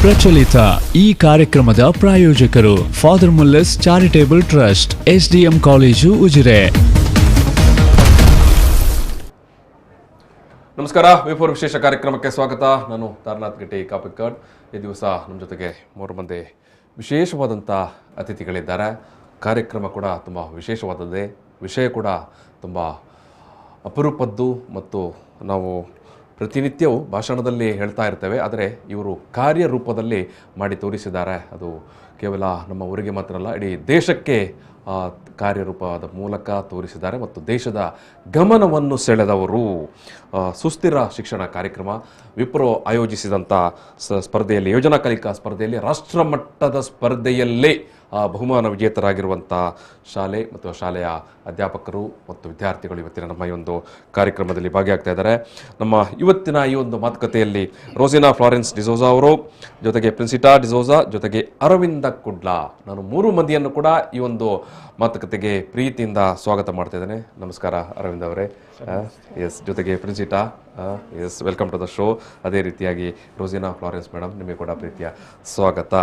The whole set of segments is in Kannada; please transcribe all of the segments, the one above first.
ಪ್ರಚಲಿತ ಈ ಕಾರ್ಯಕ್ರಮದ ಪ್ರಾಯೋಜಕರು father Muller's charitable trust, SDM college, Ujire. ನಮಸ್ಕಾರ, V4 ವಿಶೇಷ ಕಾರ್ಯಕ್ರಮಕ್ಕೆ ಸ್ವಾಗತ. ನಾನು ತಾರನಾಥ್ ಗಿಟ್ಟಿ ಕಾಪಿಕಾಡ್. ಈ ದಿವಸ ನಮ್ಮ ಜೊತೆಗೆ 3 ಮಂದಿ ವಿಶೇಷವಾದಂಥ ಅತಿಥಿಗಳಿದ್ದಾರೆ. ಕಾರ್ಯಕ್ರಮ ಕೂಡ ತುಂಬ ವಿಶೇಷವಾದದ್ದೇ, ವಿಷಯ ಕೂಡ ತುಂಬ ಅಪರೂಪದ್ದು ಮತ್ತು ನಾವು ಪ್ರತಿನಿತ್ಯವೂ ಭಾಷಣದಲ್ಲಿ ಹೇಳ್ತಾ ಇರ್ತೇವೆ. ಆದರೆ ಇವರು ಕಾರ್ಯರೂಪದಲ್ಲಿ ಮಾಡಿ ತೋರಿಸಿದ್ದಾರೆ. ಅದು ಕೇವಲ ನಮ್ಮ ಊರಿಗೆ ಮಾತ್ರ ಅಲ್ಲ, ಇಡೀ ದೇಶಕ್ಕೆ ಕಾರ್ಯರೂಪದ ಮೂಲಕ ತೋರಿಸಿದ್ದಾರೆ ಮತ್ತು ದೇಶದ ಗಮನವನ್ನು ಸೆಳೆದವರು. ಸುಸ್ಥಿರ ಶಿಕ್ಷಣ ಕಾರ್ಯಕ್ರಮ ವಿಪ್ರೋ ಆಯೋಜಿಸಿದಂಥ ಸ್ಪರ್ಧೆಯಲ್ಲಿ, ಯೋಜನಾ ಕಲಿಕಾ ಸ್ಪರ್ಧೆಯಲ್ಲಿ, ರಾಷ್ಟ್ರಮಟ್ಟದ ಸ್ಪರ್ಧೆಯಲ್ಲೇ ಬಹುಮಾನ ವಿಜೇತರಾಗಿರುವಂಥ ಶಾಲೆ ಮತ್ತು ಶಾಲೆಯ ಅಧ್ಯಾಪಕರು ಮತ್ತು ವಿದ್ಯಾರ್ಥಿಗಳು ಇವತ್ತಿನ ನಮ್ಮ ಈ ಒಂದು ಕಾರ್ಯಕ್ರಮದಲ್ಲಿ ಭಾಗಿಯಾಗ್ತಾ ಇದ್ದಾರೆ. ನಮ್ಮ ಇವತ್ತಿನ ಈ ಒಂದು ಮಾತುಕತೆಯಲ್ಲಿ ರೋಸಿನಾ ಫ್ಲಾರೆನ್ಸ್ ಡಿಸೋಜಾ ಅವರು, ಜೊತೆಗೆ ಪ್ರಿನ್ಸಿಟಾ ಡಿಸೋಜಾ, ಜೊತೆಗೆ ಅರವಿಂದ ಕುಡ್ಲಾ, ನಾನು 3 ಮಂದಿಯನ್ನು ಕೂಡ ಈ ಒಂದು ಮಾತುಕತೆಗೆ ಪ್ರೀತಿಯಿಂದ ಸ್ವಾಗತ ಮಾಡ್ತಾ ಇದ್ದೇನೆ. ನಮಸ್ಕಾರ ಅರವಿಂದ್ ಅವರೇ. ಎಸ್, ಜೊತೆಗೆ Princita, yes, welcome to the show. ಅದೇ ರೀತಿಯಾಗಿ ರೋಸಿನಾ ಫ್ಲಾರೆನ್ಸ್ ಮೇಡಮ್, ನಿಮಗೆ ಕೂಡ ಪ್ರೀತಿಯ ಸ್ವಾಗತ.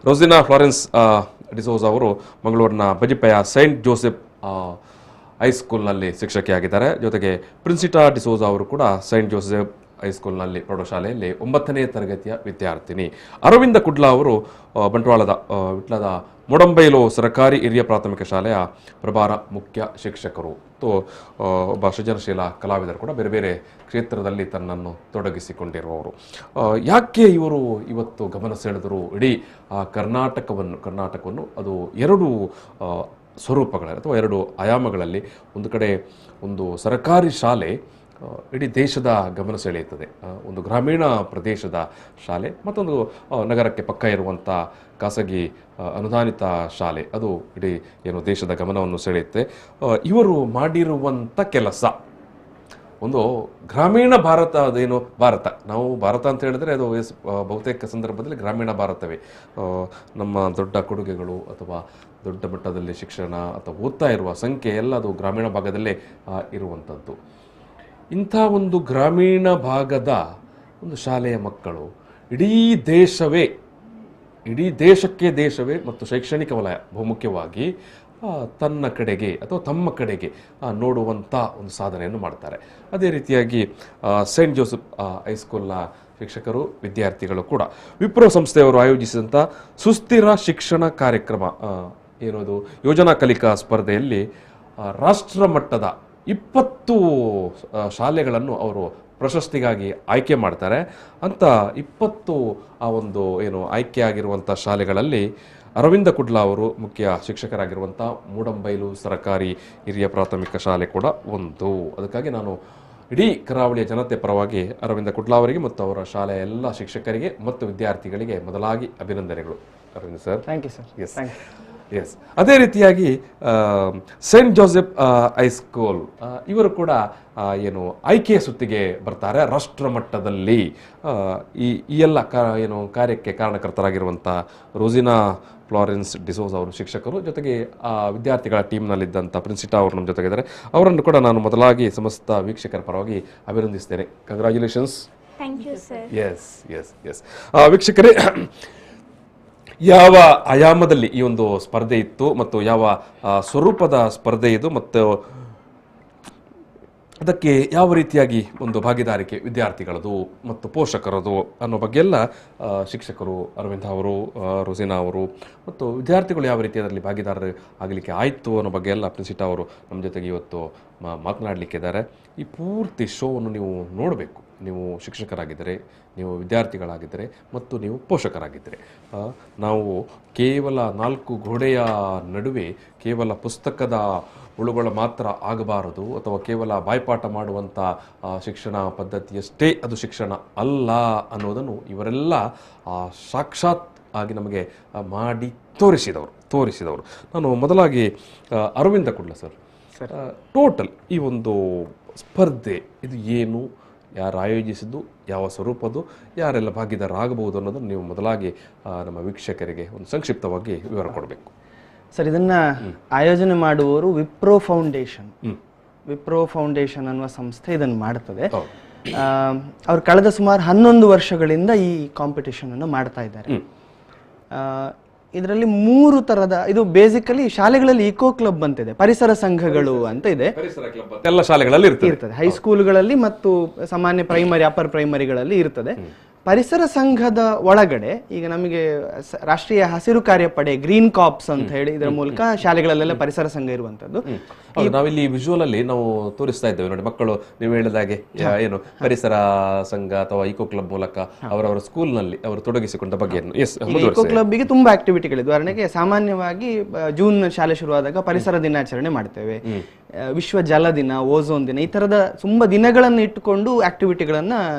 ರೋಸಿನಾ ಫ್ಲಾರೆನ್ಸ್ ಡಿಸೋಜಾ ಅವರು ಮಂಗಳೂರಿನ ಬಜಿಪೆಯ ಸೈಂಟ್ ಜೋಸೆಫ್ ಹೈಸ್ಕೂಲ್ನಲ್ಲಿ ಶಿಕ್ಷಕಿಯಾಗಿದ್ದಾರೆ. ಜೊತೆಗೆ ಪ್ರಿನ್ಸಿಟಾ ಡಿಸೋಜಾ ಅವರು ಕೂಡ ಸೈಂಟ್ ಜೋಸೆಫ್ ಹೈಸ್ಕೂಲ್ನಲ್ಲಿ ಪ್ರೌಢಶಾಲೆಯಲ್ಲಿ 9ನೇ ತರಗತಿಯ ವಿದ್ಯಾರ್ಥಿನಿ. ಅರವಿಂದ ಕುಡ್ಲಾ ಅವರು ಬಂಟ್ವಾಳದ ವಿಟ್ಲದ ಮೊಡಂಬೈಲು ಸರ್ಕಾರಿ ಹಿರಿಯ ಪ್ರಾಥಮಿಕ ಶಾಲೆಯ ಪ್ರಭಾರ ಮುಖ್ಯ ಶಿಕ್ಷಕರು ಮತ್ತು ಒಬ್ಬ ಸೃಜನಶೀಲ ಕಲಾವಿದರು ಕೂಡ, ಬೇರೆ ಬೇರೆ ಕ್ಷೇತ್ರದಲ್ಲಿ ತನ್ನನ್ನು ತೊಡಗಿಸಿಕೊಂಡಿರುವವರು. ಯಾಕೆ ಇವರು ಇವತ್ತು ಗಮನ ಸೆಳೆದರು? ಇಡೀ ಕರ್ನಾಟಕವನ್ನು ಅದು 2 ಸ್ವರೂಪಗಳಲ್ಲಿ ಅಥವಾ 2 ಆಯಾಮಗಳಲ್ಲಿ, ಒಂದು ಕಡೆ ಒಂದು ಸರ್ಕಾರಿ ಶಾಲೆ ಇಡೀ ದೇಶದ ಗಮನ ಸೆಳೆಯುತ್ತದೆ, ಒಂದು ಗ್ರಾಮೀಣ ಪ್ರದೇಶದ ಶಾಲೆ, ಮತ್ತೊಂದು ನಗರಕ್ಕೆ ಪಕ್ಕ ಇರುವಂಥ ಖಾಸಗಿ ಅನುದಾನಿತ ಶಾಲೆ, ಅದು ಇಡೀ ದೇಶದ ಗಮನವನ್ನು ಸೆಳೆಯುತ್ತೆ. ಇವರು ಮಾಡಿರುವಂಥ ಕೆಲಸ ಒಂದು ಗ್ರಾಮೀಣ ಭಾರತ, ಅದೇನು ಭಾರತ, ನಾವು ಭಾರತ ಅಂತ ಹೇಳಿದ್ರೆ ಅದು ಬಹುತೇಕ ಸಂದರ್ಭದಲ್ಲಿ ಗ್ರಾಮೀಣ ಭಾರತವೇ. ನಮ್ಮ ದೊಡ್ಡ ಕೊಡುಗೆಗಳು ಅಥವಾ ದೊಡ್ಡ ಮಟ್ಟದಲ್ಲಿ ಶಿಕ್ಷಣ ಅಥವಾ ಓದ್ತಾ ಇರುವ ಸಂಖ್ಯೆ ಎಲ್ಲ ಅದು ಗ್ರಾಮೀಣ ಭಾಗದಲ್ಲೇ ಇರುವಂಥದ್ದು. ಇಂಥ ಒಂದು ಗ್ರಾಮೀಣ ಭಾಗದ ಒಂದು ಶಾಲೆಯ ಮಕ್ಕಳು ಇಡೀ ದೇಶವೇ ಮತ್ತು ಶೈಕ್ಷಣಿಕ ವಲಯ ಬಹುಮುಖ್ಯವಾಗಿ ತನ್ನ ಕಡೆಗೆ ಅಥವಾ ತಮ್ಮ ಕಡೆಗೆ ನೋಡುವಂಥ ಒಂದು ಸಾಧನೆಯನ್ನು ಮಾಡ್ತಾರೆ. ಅದೇ ರೀತಿಯಾಗಿ ಸೈಂಟ್ ಜೋಸೆಫ್ ಹೈಸ್ಕೂಲ್ನ ಶಿಕ್ಷಕರು, ವಿದ್ಯಾರ್ಥಿಗಳು ಕೂಡ ವಿಪ್ರೋ ಸಂಸ್ಥೆಯವರು ಆಯೋಜಿಸಿದಂಥ ಸುಸ್ಥಿರ ಶಿಕ್ಷಣ ಕಾರ್ಯಕ್ರಮ ಏನದು ಯೋಜನಾ ಕಲಿಕಾ ಸ್ಪರ್ಧೆಯಲ್ಲಿ ರಾಷ್ಟ್ರ ಮಟ್ಟದ 20 ಶಾಲೆಗಳನ್ನು ಅವರು ಪ್ರಶಸ್ತಿಗಾಗಿ ಆಯ್ಕೆ ಮಾಡ್ತಾರೆ. ಅಂತ 20 ಒಂದು ಆಯ್ಕೆಯಾಗಿರುವಂಥ ಶಾಲೆಗಳಲ್ಲಿ ಅರವಿಂದ ಕುಡ್ಲಾ ಅವರು ಮುಖ್ಯ ಶಿಕ್ಷಕರಾಗಿರುವಂಥ ಮೂಡಂಬೈಲು ಸರ್ಕಾರಿ ಹಿರಿಯ ಪ್ರಾಥಮಿಕ ಶಾಲೆ ಕೂಡ ಒಂದು. ಅದಕ್ಕಾಗಿ ನಾನು ಇಡೀ ಕರಾವಳಿಯ ಜನತೆ ಪರವಾಗಿ ಅರವಿಂದ ಕುಡ್ಲಾ ಅವರಿಗೆ ಮತ್ತು ಅವರ ಶಾಲೆಯ ಎಲ್ಲ ಶಿಕ್ಷಕರಿಗೆ ಮತ್ತು ವಿದ್ಯಾರ್ಥಿಗಳಿಗೆ ಮೊದಲಾಗಿ ಅಭಿನಂದನೆಗಳು. Aravind sir, thank you sir. Yes yes. ಅದೇ ರೀತಿಯಾಗಿ ಸೈಂಟ್ ಜೋಸೆಫ್ ಹೈಸ್ಕೂಲ್ ಇವರು ಕೂಡ ಆಯ್ಕೆಯ ಸುತ್ತಿಗೆ ಬರ್ತಾರೆ. ರಾಷ್ಟ್ರ ಮಟ್ಟದಲ್ಲಿ ಈ ಎಲ್ಲ ಕಾರ್ಯಕ್ಕೆ ಕಾರಣಕರ್ತರಾಗಿರುವಂಥ ರೋಸಿನಾ ಫ್ಲಾರೆನ್ಸ್ ಡಿಸೋಜಾ ಅವರು ಶಿಕ್ಷಕರು, ಜೊತೆಗೆ ವಿದ್ಯಾರ್ಥಿಗಳ ಟೀಮ್ನಲ್ಲಿದ್ದಂಥ ಪ್ರಿನ್ಸಿಟಾ ಅವರು ನಮ್ಮ ಜೊತೆಗಿದ್ದಾರೆ. ಅವರನ್ನು ಕೂಡ ನಾನು ಮೊದಲಾಗಿ ಸಮಸ್ತ ವೀಕ್ಷಕರ ಪರವಾಗಿ ಅಭಿನಂದಿಸ್ತೇನೆ. Congratulations. Thank you sir. Yes yes yes. ವೀಕ್ಷಕರೇ, ಯಾವ ಆಯಾಮದಲ್ಲಿ ಈ ಒಂದು ಸ್ಪರ್ಧೆ ಇತ್ತು ಮತ್ತು ಯಾವ ಸ್ವರೂಪದ ಸ್ಪರ್ಧೆ ಇದು ಮತ್ತು ಅದಕ್ಕೆ ಯಾವ ರೀತಿಯಾಗಿ ಒಂದು ಭಾಗಿದಾರಿಕೆ ವಿದ್ಯಾರ್ಥಿಗಳದು ಮತ್ತು ಪೋಷಕರದು ಅನ್ನೋ ಬಗ್ಗೆ ಎಲ್ಲ ಶಿಕ್ಷಕರು, ಅರವಿಂದ ಅವರು, ರೋಸಿನಾ ಅವರು ಮತ್ತು ವಿದ್ಯಾರ್ಥಿಗಳು ಯಾವ ರೀತಿ ಅದರಲ್ಲಿ ಭಾಗಿದಾರರು ಆಗಲಿಕ್ಕೆ ಆಯಿತು ಅನ್ನೋ ಬಗ್ಗೆ ಎಲ್ಲ ಪ್ರಿನ್ಸಿಟಾ ಅವರು ನಮ್ಮ ಜೊತೆಗೆ ಇವತ್ತು ಮಾತನಾಡಲಿಕ್ಕಿದ್ದಾರೆ. ಈ ಪೂರ್ತಿ ಶೋವನ್ನು ನೀವು ನೋಡಬೇಕು. ನೀವು ಶಿಕ್ಷಕರಾಗಿದ್ದರೆ, ನೀವು ವಿದ್ಯಾರ್ಥಿಗಳಾಗಿದ್ದರೆ ಮತ್ತು ನೀವು ಪೋಷಕರಾಗಿದ್ದರೆ. ನಾವು ಕೇವಲ 4 ಗೋಡೆಯ ನಡುವೆ ಕೇವಲ ಪುಸ್ತಕದ ಹುಳುಗಳು ಮಾತ್ರ ಆಗಬಾರದು ಅಥವಾ ಕೇವಲ ಬಾಯ್ಪಾಠ ಮಾಡುವಂಥ ಶಿಕ್ಷಣ ಪದ್ಧತಿಯಷ್ಟೇ ಅದು ಶಿಕ್ಷಣ ಅಲ್ಲ ಅನ್ನೋದನ್ನು ಇವರೆಲ್ಲ ಸಾಕ್ಷಾತ್ ಆಗಿ ನಮಗೆ ಮಾಡಿ ತೋರಿಸಿದವರು. ನಾನು ಮೊದಲಾಗಿ ಅರವಿಂದ ಕುಡ್ಲಾ ಸರ್, ಟೋಟಲ್ ಈ ಒಂದು ಸ್ಪರ್ಧೆ ಇದು ಏನು, ಯಾರು ಆಯೋಜಿಸಿದ್ದು, ಯಾವ ಸ್ವರೂಪದ್ದು, ಯಾರೆಲ್ಲ ಭಾಗಿದಾರರಾಗಬಹುದು ಅನ್ನೋದನ್ನು ನೀವು ಮೊದಲಾಗಿ ನಮ್ಮ ವೀಕ್ಷಕರಿಗೆ ಒಂದು ಸಂಕ್ಷಿಪ್ತವಾಗಿ ವಿವರ ಕೊಡಬೇಕು ಸರ್. ಇದನ್ನ ಆಯೋಜನೆ ಮಾಡುವವರು ವಿಪ್ರೋ ಫೌಂಡೇಶನ್ ಅನ್ನುವ ಸಂಸ್ಥೆ ಇದನ್ನು ಮಾಡ್ತದೆ. ಅವ್ರು ಕಳೆದ ಸುಮಾರು 11 ವರ್ಷಗಳಿಂದ ಈ ಕಾಂಪಿಟೇಷನ್ ಅನ್ನು ಮಾಡ್ತಾ ಇದ್ದಾರೆ. ಇದರಲ್ಲಿ 3 ತರದ, ಇದು ಬೇಸಿಕಲಿ ಶಾಲೆಗಳಲ್ಲಿ ಇಕೋ ಕ್ಲಬ್ ಅಂತ ಇದೆ, ಪರಿಸರ ಸಂಘಗಳು ಅಂತ ಇದೆ, ಎಲ್ಲ ಶಾಲೆಗಳಲ್ಲಿ ಇರ್ತದೆ, ಹೈಸ್ಕೂಲ್ಗಳಲ್ಲಿ ಮತ್ತು ಸಾಮಾನ್ಯ ಪ್ರೈಮರಿ ಅಪ್ಪರ್ ಪ್ರೈಮರಿಗಳಲ್ಲಿ ಇರ್ತದೆ. ಪರಿಸರ ಸಂಘದ ಒಳಗಡೆ ಈಗ ನಮಗೆ ರಾಷ್ಟ್ರೀಯ ಹಸಿರು ಕಾರ್ಯಪಡೆ ಗ್ರೀನ್ ಕಾಪ್ಸ್ ಅಂತ ಹೇಳಿ ಇದರ ಮೂಲಕ ಶಾಲೆಗಳಲ್ಲೆಲ್ಲ ಪರಿಸರ ಸಂಘ ಇರುವಂತದ್ದು. ನಾವಿಲ್ಲಿ ವಿಜುವಲ್ ಅಲ್ಲಿ ನಾವು ತೋರಿಸ್ತಾ ಇದ್ದೇವೆ ನೋಡಿ, ಮಕ್ಕಳು ನೀವು ಹೇಳಿದಾಗೆ ಏನು ಪರಿಸರ ಸಂಘ ಅಥವಾ ಇಕೋ ಕ್ಲಬ್ ಮೂಲಕ ಅವರವರ ಸ್ಕೂಲ್ ನಲ್ಲಿ ಅವರು ತೊಡಗಿಸಿಕೊಂಡ ಬಗ್ಗೆ ಇಕೋ ಕ್ಲಬ್ಗೆ ತುಂಬಾ ಆಕ್ಟಿವಿಟಿಗಳಿದೆ. ಉದಾಹರಣೆಗೆ ಸಾಮಾನ್ಯವಾಗಿ ಜೂನ್ ಶಾಲೆ ಶುರುವಾದಾಗ ಪರಿಸರ ದಿನಾಚರಣೆ ಮಾಡ್ತೇವೆ, ವಿಶ್ವ ಜಲ ದಿನ, ಓಝೋನ್ ದಿನ, ಈ ತರದ ತುಂಬಾ ದಿನಗಳನ್ನು ಇಟ್ಟುಕೊಂಡು ಆಕ್ಟಿವಿಟಿಗಳನ್ನ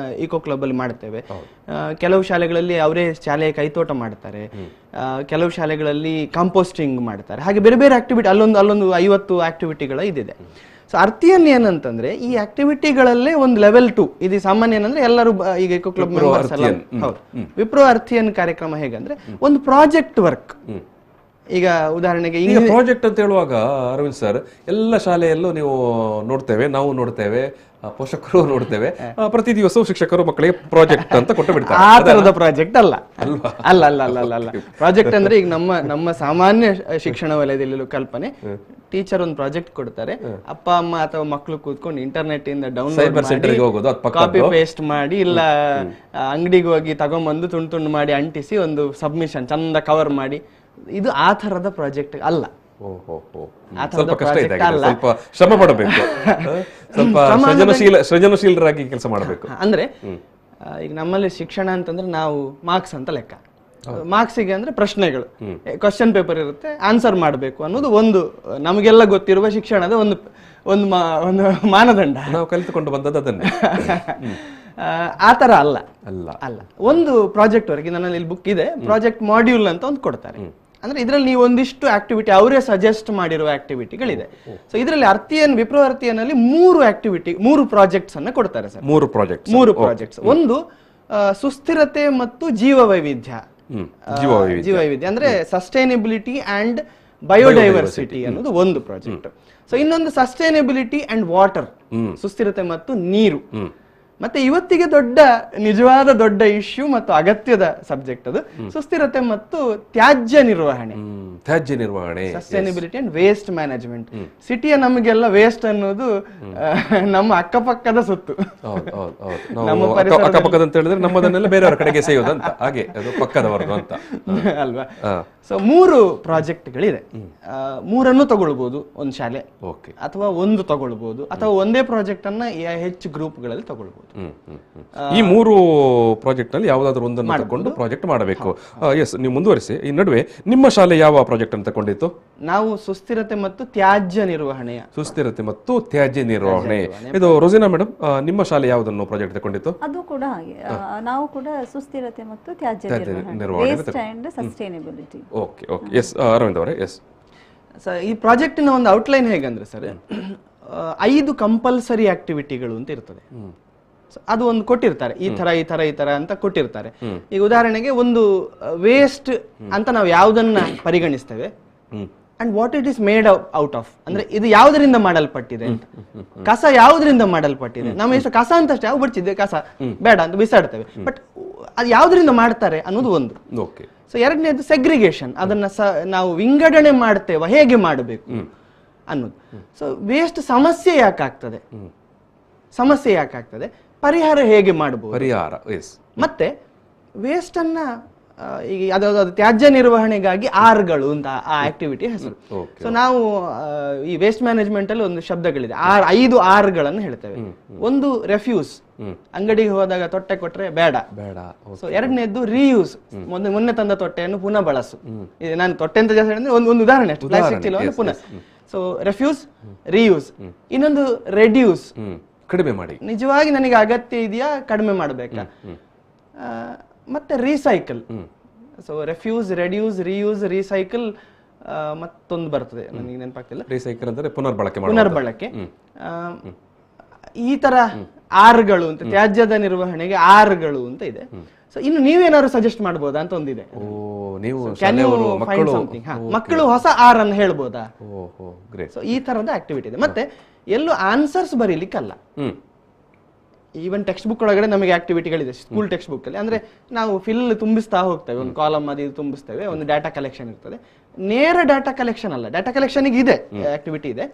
ಇಕೋ ಕ್ಲಬ್ ಅಲ್ಲಿ ಮಾಡ್ತೇವೆ. ಕೆಲವು ಶಾಲೆಗಳಲ್ಲಿ ಅವರೇ ಶಾಲೆಯ ಕೈತೋಟ ಮಾಡ್ತಾರೆ, ಕೆಲವು ಶಾಲೆಗಳಲ್ಲಿ ಕಾಂಪೋಸ್ಟಿಂಗ್ ಮಾಡ್ತಾರೆ, ಹಾಗೆ ಬೇರೆ ಬೇರೆ ಆಕ್ಟಿವಿಟಿ ಅಲ್ಲೊಂದು 50 ಆಕ್ಟಿವಿಟಿಗಳ ಇದಿದೆ. ಸೊ ಅರ್ಥಿಯನ್ ಏನಂತಂದ್ರೆ ಈ ಆಕ್ಟಿವಿಟಿಗಳಲ್ಲೇ ಒಂದು ಲೆವೆಲ್ 2 ಇದು ಸಾಮಾನ್ಯ ಏನಂದ್ರೆ ಎಲ್ಲರೂ ಈಗ ಇಕೋ ಕ್ಲಬ್ ಮೆಂಬರ್ಸ್ ಎಲ್ಲ ಹೌದು. ವಿಪ್ರೋ ಅರ್ಥಿಯನ್ ಕಾರ್ಯಕ್ರಮ ಹೇಗಂದ್ರೆ ಒಂದು ಪ್ರಾಜೆಕ್ಟ್ ವರ್ಕ್. ಈಗ ಉದಾಹರಣೆಗೆ ಈಗ ಪ್ರಾಜೆಕ್ಟ್ ಅಂತ ಹೇಳುವಾಗ ಅರವಿಂದ್ ಸರ್, ಎಲ್ಲ ಶಾಲೆಯಲ್ಲೂ ನೀವು ನೋಡ್ತೇವೆ, ನಾವು ನೋಡ್ತೇವೆ, ಪೋಷಕರು ನೋಡ್ತೇವೆ, ಪ್ರತಿ ದಿವಸವೂ ಶಿಕ್ಷಕರು ಮಕ್ಕಳಿಗೆ ಪ್ರಾಜೆಕ್ಟ್ ಅಂತ ಕೊಟ್ಟು ಬಿಡ್ತಾರೆ. ಆ ತರದ ಪ್ರಾಜೆಕ್ಟ್ ಅಲ್ಲ ಅಲ್ಲ ಅಲ್ಲ ಅಲ್ಲ ಅಲ್ಲ ಅಲ್ಲ ಪ್ರಾಜೆಕ್ಟ್ ಅಂದ್ರೆ ಈಗ ನಮ್ಮ ಸಾಮಾನ್ಯ ಶಿಕ್ಷಣ ವಲಯದಲ್ಲಿ ಕಲ್ಪನೆ, ಟೀಚರ್ ಒಂದು ಪ್ರಾಜೆಕ್ಟ್ ಕೊಡ್ತಾರೆ, ಅಪ್ಪ ಅಮ್ಮ ಅಥವಾ ಮಕ್ಕಳು ಕೂತ್ಕೊಂಡು ಇಂಟರ್ನೆಟ್ ಇಂದ ಡೌನ್ಲೋಡ್ ಕಾಪಿ ಪೇಸ್ಟ್ ಮಾಡಿ ಇಲ್ಲ ಅಂಗಡಿಗೆ ಹೋಗಿ ತಗೊಂಡ್ಬಂದು ತುಂಡು ಮಾಡಿ ಅಂಟಿಸಿ ಒಂದು ಸಬ್ಮಿಷನ್ ಚಂದ ಕವರ್ ಮಾಡಿ, ಇದು ಆ ತರದ ಪ್ರಾಜೆಕ್ಟ್ ಅಲ್ಲ. ಸ್ವಲ್ಪ ಕಷ್ಟ ಇದೆ, ಸ್ವಲ್ಪ ಶ್ರಮ ಪಡಬೇಕು, ಸ್ವಲ್ಪ ಸೃಜನಶೀಲರಾಗಿ ಕೆಲಸ ಮಾಡಬೇಕು. ಅಂದ್ರೆ ಈಗ ನಮ್ಮಲ್ಲಿ ಶಿಕ್ಷಣ ಅಂತಂದ್ರೆ ನಾವು ಮಾರ್ಕ್ಸ್ ಅಂತ ಲೆಕ್ಕ, ಮಾರ್ಕ್ಸಿಗೆ ಅಂದ್ರೆ ಪ್ರಶ್ನೆಗಳು, ಕ್ವಶನ್ ಪೇಪರ್ ಇರುತ್ತೆ, ಆನ್ಸರ್ ಮಾಡಬೇಕು ಅನ್ನೋದು ಒಂದು ನಮಗೆಲ್ಲ ಗೊತ್ತಿರುವ ಶಿಕ್ಷಣದ ಒಂದು ಮಾನದಂಡ, ನಾವು ಕಲಿತುಕೊಂಡು ಬಂದದ್ದು ಅದನ್ನೇ. ಆತರ ಅಲ್ಲ ಅಲ್ಲ ಅಲ್ಲ ಒಂದು ಪ್ರಾಜೆಕ್ಟ್ ವರ್ಕ್. ನನ್ನಲ್ಲಿ ಇಲ್ಲಿ ಬುಕ್ ಇದೆ, ಪ್ರಾಜೆಕ್ಟ್ ಮಾಡ್ಯೂಲ್ ಅಂತ ಒಂದು ಕೊಡ್ತಾರೆ. ಅಂದ್ರೆ ಇದರಲ್ಲಿ ನೀವು ಒಂದಿಷ್ಟು ಆಕ್ಟಿವಿಟಿ ಅವರೇ ಸಜೆಸ್ಟ್ ಮಾಡಿರುವ ಆಕ್ಟಿವಿಟಿಗಳಿದೆ. ಸೊ ಇದರಲ್ಲಿ ವಿಪ್ರೋ ಅರ್ಥಿಯನ್ ಅಲ್ಲಿ 3 ಪ್ರಾಜೆಕ್ಟ್ಸ್ ಅನ್ನ ಕೊಡ್ತಾರೆ ಸರ್. 3 ಪ್ರಾಜೆಕ್ಟ್ಸ್. ಒಂದು ಸುಸ್ಥಿರತೆ ಮತ್ತು ಜೀವ ವೈವಿಧ್ಯ ಅಂದ್ರೆ ಸಸ್ಟೈನಬಿಲಿಟಿ ಅಂಡ್ ಬಯೋಡೈವರ್ಸಿಟಿ ಅನ್ನೋದು ಒಂದು ಪ್ರಾಜೆಕ್ಟ್. ಸೊ ಇನ್ನೊಂದು ಸಸ್ಟೈನಬಿಲಿಟಿ ಅಂಡ್ ವಾಟರ್, ಸುಸ್ಥಿರತೆ ಮತ್ತು ನೀರು. ಮತ್ತೆ ಇವತ್ತಿಗೆ ನಿಜವಾದ ದೊಡ್ಡ ಇಶ್ಯೂ ಮತ್ತು ಅಗತ್ಯದ ಸಬ್ಜೆಕ್ಟ್ ಅದು ಸುಸ್ಥಿರತೆ ಮತ್ತು ತ್ಯಾಜ್ಯ ನಿರ್ವಹಣೆ, ಸಸ್ಟೈನಬಿಲಿಟಿ ಅಂಡ್ ವೇಸ್ಟ್ ಮ್ಯಾನೇಜ್ಮೆಂಟ್. ಸಿಟಿಯ ನಮಗೆಲ್ಲ ವೇಸ್ಟ್ ಅನ್ನೋದು ನಮ್ಮ ಅಕ್ಕಪಕ್ಕದ ಸುತ್ತು, ನಮ್ಮದನ್ನೆಲ್ಲ ಬೇರೆಯವರ ಕಡೆಗೆ ಸೇಯೋದಂತ, ಹಾಗೆ ಅದು ಪಕ್ಕದವರದು ಅಂತ ಅಲ್ವಾ. ಸೊ 3 ಪ್ರಾಜೆಕ್ಟ್ಗಳಿದೆ, 3 ತಗೊಳ್ಬಹುದು ಒಂದು ಶಾಲೆ, ಅಥವಾ ಒಂದು ತಗೊಳ್ಬಹುದು, ಅಥವಾ ಒಂದೇ ಪ್ರಾಜೆಕ್ಟ್ ಅನ್ನ ಹೆಚ್ಚು ಗ್ರೂಪ್ಗಳಲ್ಲಿ ತಗೊಳ್ಬಹುದು. ಈ 3 ಪ್ರಾಜೆಕ್ಟ್ ನಲ್ಲಿ ಯಾವ್ದಾದ್ರು ಒಂದನ್ನು ತಗೊಂಡು ಪ್ರಾಜೆಕ್ಟ್ ಮಾಡಬೇಕು. ಎಸ್, ನೀವು ಮುಂದುವರಿಸಿ. ಈ ನಡುವೆ ನಿಮ್ಮ ಶಾಲೆ ಯಾವ ಪ್ರಾಜೆಕ್ಟ್ ಅನ್ನು ತಗೊಂಡಿತ್ತು? ನಾವು ಸುಸ್ಥಿರತೆ ಮತ್ತು ತ್ಯಾಜ್ಯ ನಿರ್ವಹಣೆ. ಇದು ರೋಸಿನಾ ಮೇಡಮ್, ನಿಮ್ಮ ಶಾಲೆ ಯಾವುದನ್ನು ಪ್ರಾಜೆಕ್ಟ್ ತಗೊಂಡಿತ್ತು? ಅದು ಕೂಡ ಹಾಗೆ, ನಾವು ಕೂಡ ಸುಸ್ಥಿರತೆ ಮತ್ತು ತ್ಯಾಜ್ಯ ನಿರ್ವಹಣೆ, waste and sustainability. Okay okay. Yes, Aravind ಅವರೇ. ಎಸ್ ಸರ್, ಈ ಪ್ರಾಜೆಕ್ಟಿನ ಒಂದು ಔಟ್ಲೈನ್ ಹೇಗಂದ್ರೆ ಸರ್, 5 ಕಂಪಲ್ಸರಿ ಆಕ್ಟಿವಿಟಿಗಳು ಅಂತ ಇರ್ತದೆ. ಅದು ಒಂದು ಕೊಟ್ಟಿರ್ತಾರೆ, ಈ ತರ ಅಂತ ಕೊಟ್ಟಿರ್ತಾರೆ. ಈಗ ಉದಾಹರಣೆಗೆ ಒಂದು ವೇಸ್ಟ್ ಅಂತ ನಾವು ಯಾವ್ದನ್ನ ಪರಿಗಣಿಸ್ತೇವೆ and what it is made out of, ಅಂದ್ರೆ ಇದು ಯಾವ್ದರಿಂದ ಮಾಡಲ್ಪಟ್ಟಿದೆ ಅಂತ. ಕಸ ಯಾವ್ದ್ರಿಂದ ಮಾಡಲ್ಪಟ್ಟಿದೆ, ನಮ್ಮ ಎಷ್ಟು ಕಸ ಅಂತ ಅಷ್ಟೇ, ಬಡ್ಚಿದ್ದೆ ಕಸ ಬೇಡ ಅಂತ ಬಿಸಾಡ್ತೇವೆ, ಬಟ್ ಅದು ಯಾವ್ದ್ರಿಂದ ಮಾಡ್ತಾರೆ ಅನ್ನೋದು ಒಂದು. ಸೊ ಎರಡನೇದು ಸೆಗ್ರಿಗೇಷನ್, ಅದನ್ನ ನಾವು ವಿಂಗಡಣೆ ಮಾಡ್ತೇವೆ, ಹೇಗೆ ಮಾಡಬೇಕು ಅನ್ನೋದು. ಸೊ ವೇಸ್ಟ್ ಸಮಸ್ಯೆ ಯಾಕಾಗ್ತದೆ, ಪರಿಹಾರ ಹೇಗೆ ಮಾಡಬಹುದು, ಮತ್ತೆ ವೇಸ್ಟ್ ಅನ್ನ ಈಗ ಅದು ತ್ಯಾಜ್ಯ ನಿರ್ವಹಣೆಗಾಗಿ ಆರ್ಗಳು ಅಂತ ಆ ಆಕ್ಟಿವಿಟಿ ಹೆಸರು. ಸೊ ನಾವು ಈ ವೇಸ್ಟ್ ಮ್ಯಾನೇಜ್ಮೆಂಟ್ ಅಲ್ಲಿ ಒಂದು ಶಬ್ದಗಳಿದೆ, 5 ಆರ್ಗಳನ್ನು ಹೇಳ್ತೇವೆ. ಒಂದು ರೆಫ್ಯೂಸ್, ಅಂಗಡಿಗೆ ಹೋದಾಗ ತೊಟ್ಟೆ ಕೊಟ್ರೆ ಬೇಡ. ಸೊ ಎರಡನೇದ್ದು ರೀಯೂಸ್, ಮೊನ್ನೆ ತಂದ ತೊಟ್ಟೆಯನ್ನು ಪುನಃ ಬಳಸು. ನಾನು ತೊಟ್ಟೆ ಅಂತ ಜಾಸ್ತಿ ಹೇಳಿದ್ರೆ ಒಂದು ಉದಾಹರಣೆ ಅಷ್ಟು, ಪ್ಲಾಸ್ಟಿಕ್ ಚೀಲವನ್ನು ಪುನಃ. So refuse, reuse. ಇನ್ನೊಂದು ರೆಡ್ಯೂಸ್, ಕಡಿಮೆ ಮಾಡಿ, ನಿಜವಾಗಿ ನನಗೆ ಅಗತ್ಯ ಇದೆಯಾ, ಕಡಿಮೆ ಮಾಡಬೇಕಾ. ಮತ್ತೆ recycle. So refuse, reduce, reuse, recycle, ಮತ್ತೊಂದು ಬರ್ತದೆ ನನಗೆ ನೆನಪಾಗ್ತಿಲ್ಲ. ರೀಸೈಕಲ್ ಅಂದ್ರೆ ಪುನರ್ಬಳಕೆ. ಈ ತರ ಆರ್ಗಳು ಅಂತ, ತ್ಯಾಜ್ಯದ ನಿರ್ವಹಣೆಗೆ ಆರ್ಗಳು ಅಂತ ಇದೆ. ಸೊ ಇನ್ನು ನೀವೇನಾದ್ರು ಸಜೆಸ್ಟ್ ಮಾಡಬಹುದಾ ಅಂತ ಒಂದಿದೆ. ಮಕ್ಕಳು ಹೊಸ ಆರ್ ಅನ್ನು ಹೇಳ್ಬೋದಾ? ಸೊ ಈ ತರದ ಆಕ್ಟಿವಿಟಿ ಇದೆ. ಮತ್ತೆ ಎಲ್ಲೂ ಆನ್ಸರ್ಸ್ ಬರೀಲಿಕ್ಕಲ್ಲ, ಈವನ್ ಟೆಕ್ಸ್ಟ್ ಬುಕ್ ಒಳಗಡೆ ನಮಗೆ ಆಕ್ಟಿವಿಟಿಗಳಿದೆ ಸ್ಕೂಲ್ ಟೆಕ್ಸ್ಟ್ ಬುಕ್ ಅಲ್ಲಿ. ಅಂದ್ರೆ ನಾವು ಫಿಲ್ ತುಂಬಿಸ್ತಾ ಹೋಗ್ತೇವೆ, ಒಂದು ಕಾಲಮ್ ಅದು ತುಂಬಿಸ್ತೇವೆ, ಒಂದು ಡಾಟಾ ಕಲೆಕ್ಷನ್ ಇರ್ತದೆ. ನೇರ ಡಾಟಾ ಕಲೆಕ್ಷನ್ ಅಲ್ಲ, ಡಾಟಾ ಕಲೆಕ್ಷನ್ ಇದೆ ಆಕ್ಟಿವಿಟಿ ಇದೆ.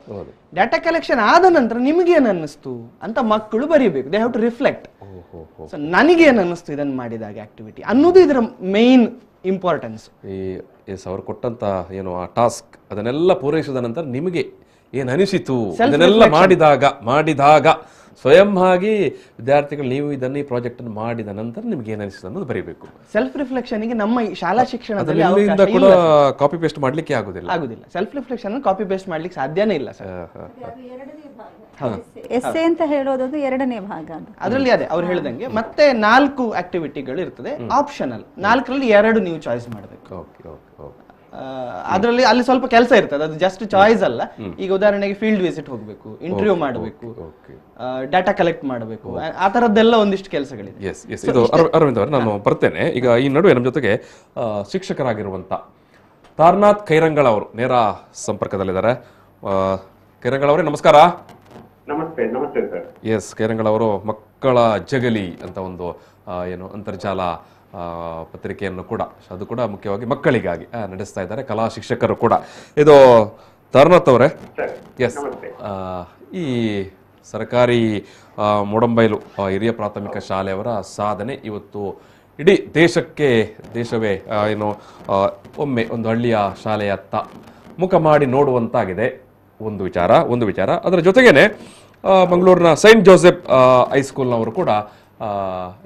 ಡಾಟಾ ಕಲೆಕ್ಷನ್ ಆದ ನಂತರ ನಿಮ್ಗೆ ಏನ್ ಅನ್ನಿಸ್ತು ಅಂತ ಮಕ್ಕಳು ಬರೀಬೇಕು. They have to reflect. So ನನಗೇನ್ ಅನ್ನಿಸ್ತು ಇದನ್ನ ಮಾಡಿದಾಗ ಆಕ್ಟಿವಿಟಿ ಅನ್ನೋದು ಇದರ ಮೇನ್ ಇಂಪಾರ್ಟೆನ್ಸ್. ಅವ್ರು ಕೊಟ್ಟಂತ ಏನು ಆ ಟಾಸ್ಕ್ ಅದನ್ನೆಲ್ಲ ಪೂರೈಸಿದ ನಂತರ ನಿಮಗೆ ಏನು ಅನಿಸಿತು ಅದನ್ನೆಲ್ಲ ಮಾಡಿದಾಗ ಸ್ವಯಂ ಆಗಿ ವಿದ್ಯಾರ್ಥಿಗಳು ನೀವು ಇದನ್ನ ಈ ಪ್ರಾಜೆಕ್ಟ್ ಅನ್ನು ಮಾಡಿದ ನಂತರ ನಿಮ್ಗೆ ಏನು ಅನಿಸಿತು ಅನ್ನೋದು ಬರೀಬೇಕು. ಸೆಲ್ಫ್ ರಿಫ್ಲೆಕ್ಷನ್ ಗೆ ನಮ್ಮ ಶಾಲಾ ಶಿಕ್ಷಣದಲ್ಲಿ ಕೂಡ ಕಾಪಿ ಪೇಸ್ಟ್ ಮಾಡ್ಲಿಕ್ಕೆ ಆಗುದಿಲ್ಲ. ಸೆಲ್ಫ್ ರಿಫ್ಲೆಕ್ಷನ್ ಕಾಪಿ ಪೇಸ್ಟ್ ಮಾಡ್ಲಿಕ್ಕೆ ಸಾಧ್ಯನೇ ಇಲ್ಲ ಸರ್. ಎಸ್ಸೆ ಅಂತ ಹೇಳೋದು ಎರಡನೇ ಭಾಗ. ಅದರಲ್ಲಿ ಅದೇ ಅವ್ರು ಹೇಳಿದಂಗೆ ಮತ್ತೆ 4 ಆಕ್ಟಿವಿಟಿಗಳು ಇರ್ತದೆ ಆಪ್ಷನಲ್. 4ರಲ್ಲಿ 2 ನೀವು ಚಾಯ್ಸ್ ಮಾಡಬೇಕು. ಅದರಲ್ಲಿ ಅಲ್ಲಿ ಸ್ವಲ್ಪ ಕೆಲಸ ಇರ್ತದೆ, ಅದು ಜಸ್ಟ್ ಚಾಯ್ಸ್ ಅಲ್ಲ. ಈಗ ಉದಾಹರಣೆಗೆ ಫೀಲ್ಡ್ ವಿಸಿಟ್ ಹೋಗ್ಬೇಕು, ಇಂಟರ್ವ್ಯೂ ಮಾಡಬೇಕು, ಡಾಟಾ ಕಲೆಕ್ಟ್ ಮಾಡಬೇಕು, ಆ ತರದ್ದೆಲ್ಲ ಒಂದಿಷ್ಟು ಕೆಲಸಗಳಿದೆ. ಇದು ಅರವಿಂದ್ ಅವರೇ, ನಾನು ಬರ್ತೇನೆ. ಈಗ ಈ ನಡುವೆ ನಮ್ಮ ಜೊತೆಗೆ ಶಿಕ್ಷಕರಾಗಿರುವಂತ ತಾರನಾಥ್ ಕೈರಂಗಳ ಅವರು ನೇರ ಸಂಪರ್ಕದಲ್ಲಿದ್ದಾರೆ. ಕೈರಂಗಳ ಅವರೇ ನಮಸ್ಕಾರ. ನಮಸ್ತೆ. ನಮಸ್ತೆ ಸರ್. ಎಸ್, ಕೈರಂಗಳ ಅವರು ಮಕ್ಕಳ ಜಗಲಿ ಅಂತ ಒಂದು ಏನು ಅಂತರ್ಜಾಲ ಪತ್ರಿಕೆಯನ್ನು ಕೂಡ, ಅದು ಕೂಡ ಮುಖ್ಯವಾಗಿ ಮಕ್ಕಳಿಗಾಗಿ ನಡೆಸ್ತಾ ಇದ್ದಾರೆ, ಕಲಾ ಶಿಕ್ಷಕರು ಕೂಡ. ಇದು ತಾರನಾಥ್ ಅವರೇ, ಎಸ್, ಈ ಸರ್ಕಾರಿ ಮೂಡಂಬೈಲು ಹಿರಿಯ ಪ್ರಾಥಮಿಕ ಶಾಲೆಯವರ ಸಾಧನೆ ಇವತ್ತು ಇಡೀ ದೇಶವೇ ಏನು ಒಮ್ಮೆ ಒಂದು ಹಳ್ಳಿಯ ಶಾಲೆಯತ್ತ ಮುಖ ಮಾಡಿ ನೋಡುವಂತಾಗಿದೆ. ಒಂದು ವಿಚಾರ. ಅದರ ಜೊತೆಗೇನೆ ಮಂಗಳೂರಿನ ಸೈಂಟ್ ಜೋಸೆಫ್ ಹೈಸ್ಕೂಲ್ನವರು ಕೂಡ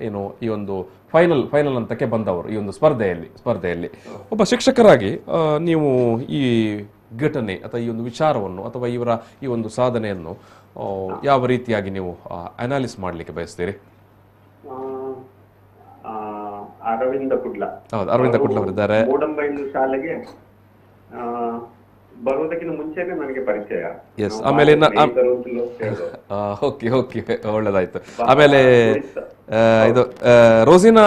ಏನು ಈ ಒಂದು ಫೈನಲ್ ಹಂತಕ್ಕೆ ಬಂದವರು ಈ ಒಂದು ಸ್ಪರ್ಧೆಯಲ್ಲಿ. ಒಬ್ಬ ಶಿಕ್ಷಕರಾಗಿ ನೀವು ಈ ಘಟನೆ ಅಥವಾ ಈ ಒಂದು ವಿಚಾರವನ್ನು ಅಥವಾ ಇವರ ಈ ಒಂದು ಸಾಧನೆಯನ್ನು ಯಾವ ರೀತಿಯಾಗಿ ನೀವು ಅನಾಲಿಸ್ ಮಾಡಲಿಕ್ಕೆ ಬಯಸ್ತೀರಿ? ಅರವಿಂದ ಕುಡ್ಲ ಅವರಿದ್ದಾರೆ. ಮೂಡಂಬೈಲು ಶಾಲೆಗೆ ಬರುವುದಕ್ಕಿಂತ ಮುಂಚೆನೆ ನನಗೆ ಪರಿಚಯ. ಎಸ್, ಆಮೇಲೆ ಓಕೆ, ಒಳ್ಳೆದಾಯ್ತು. ಆಮೇಲೆ ಇದು ರೋಸಿನಾ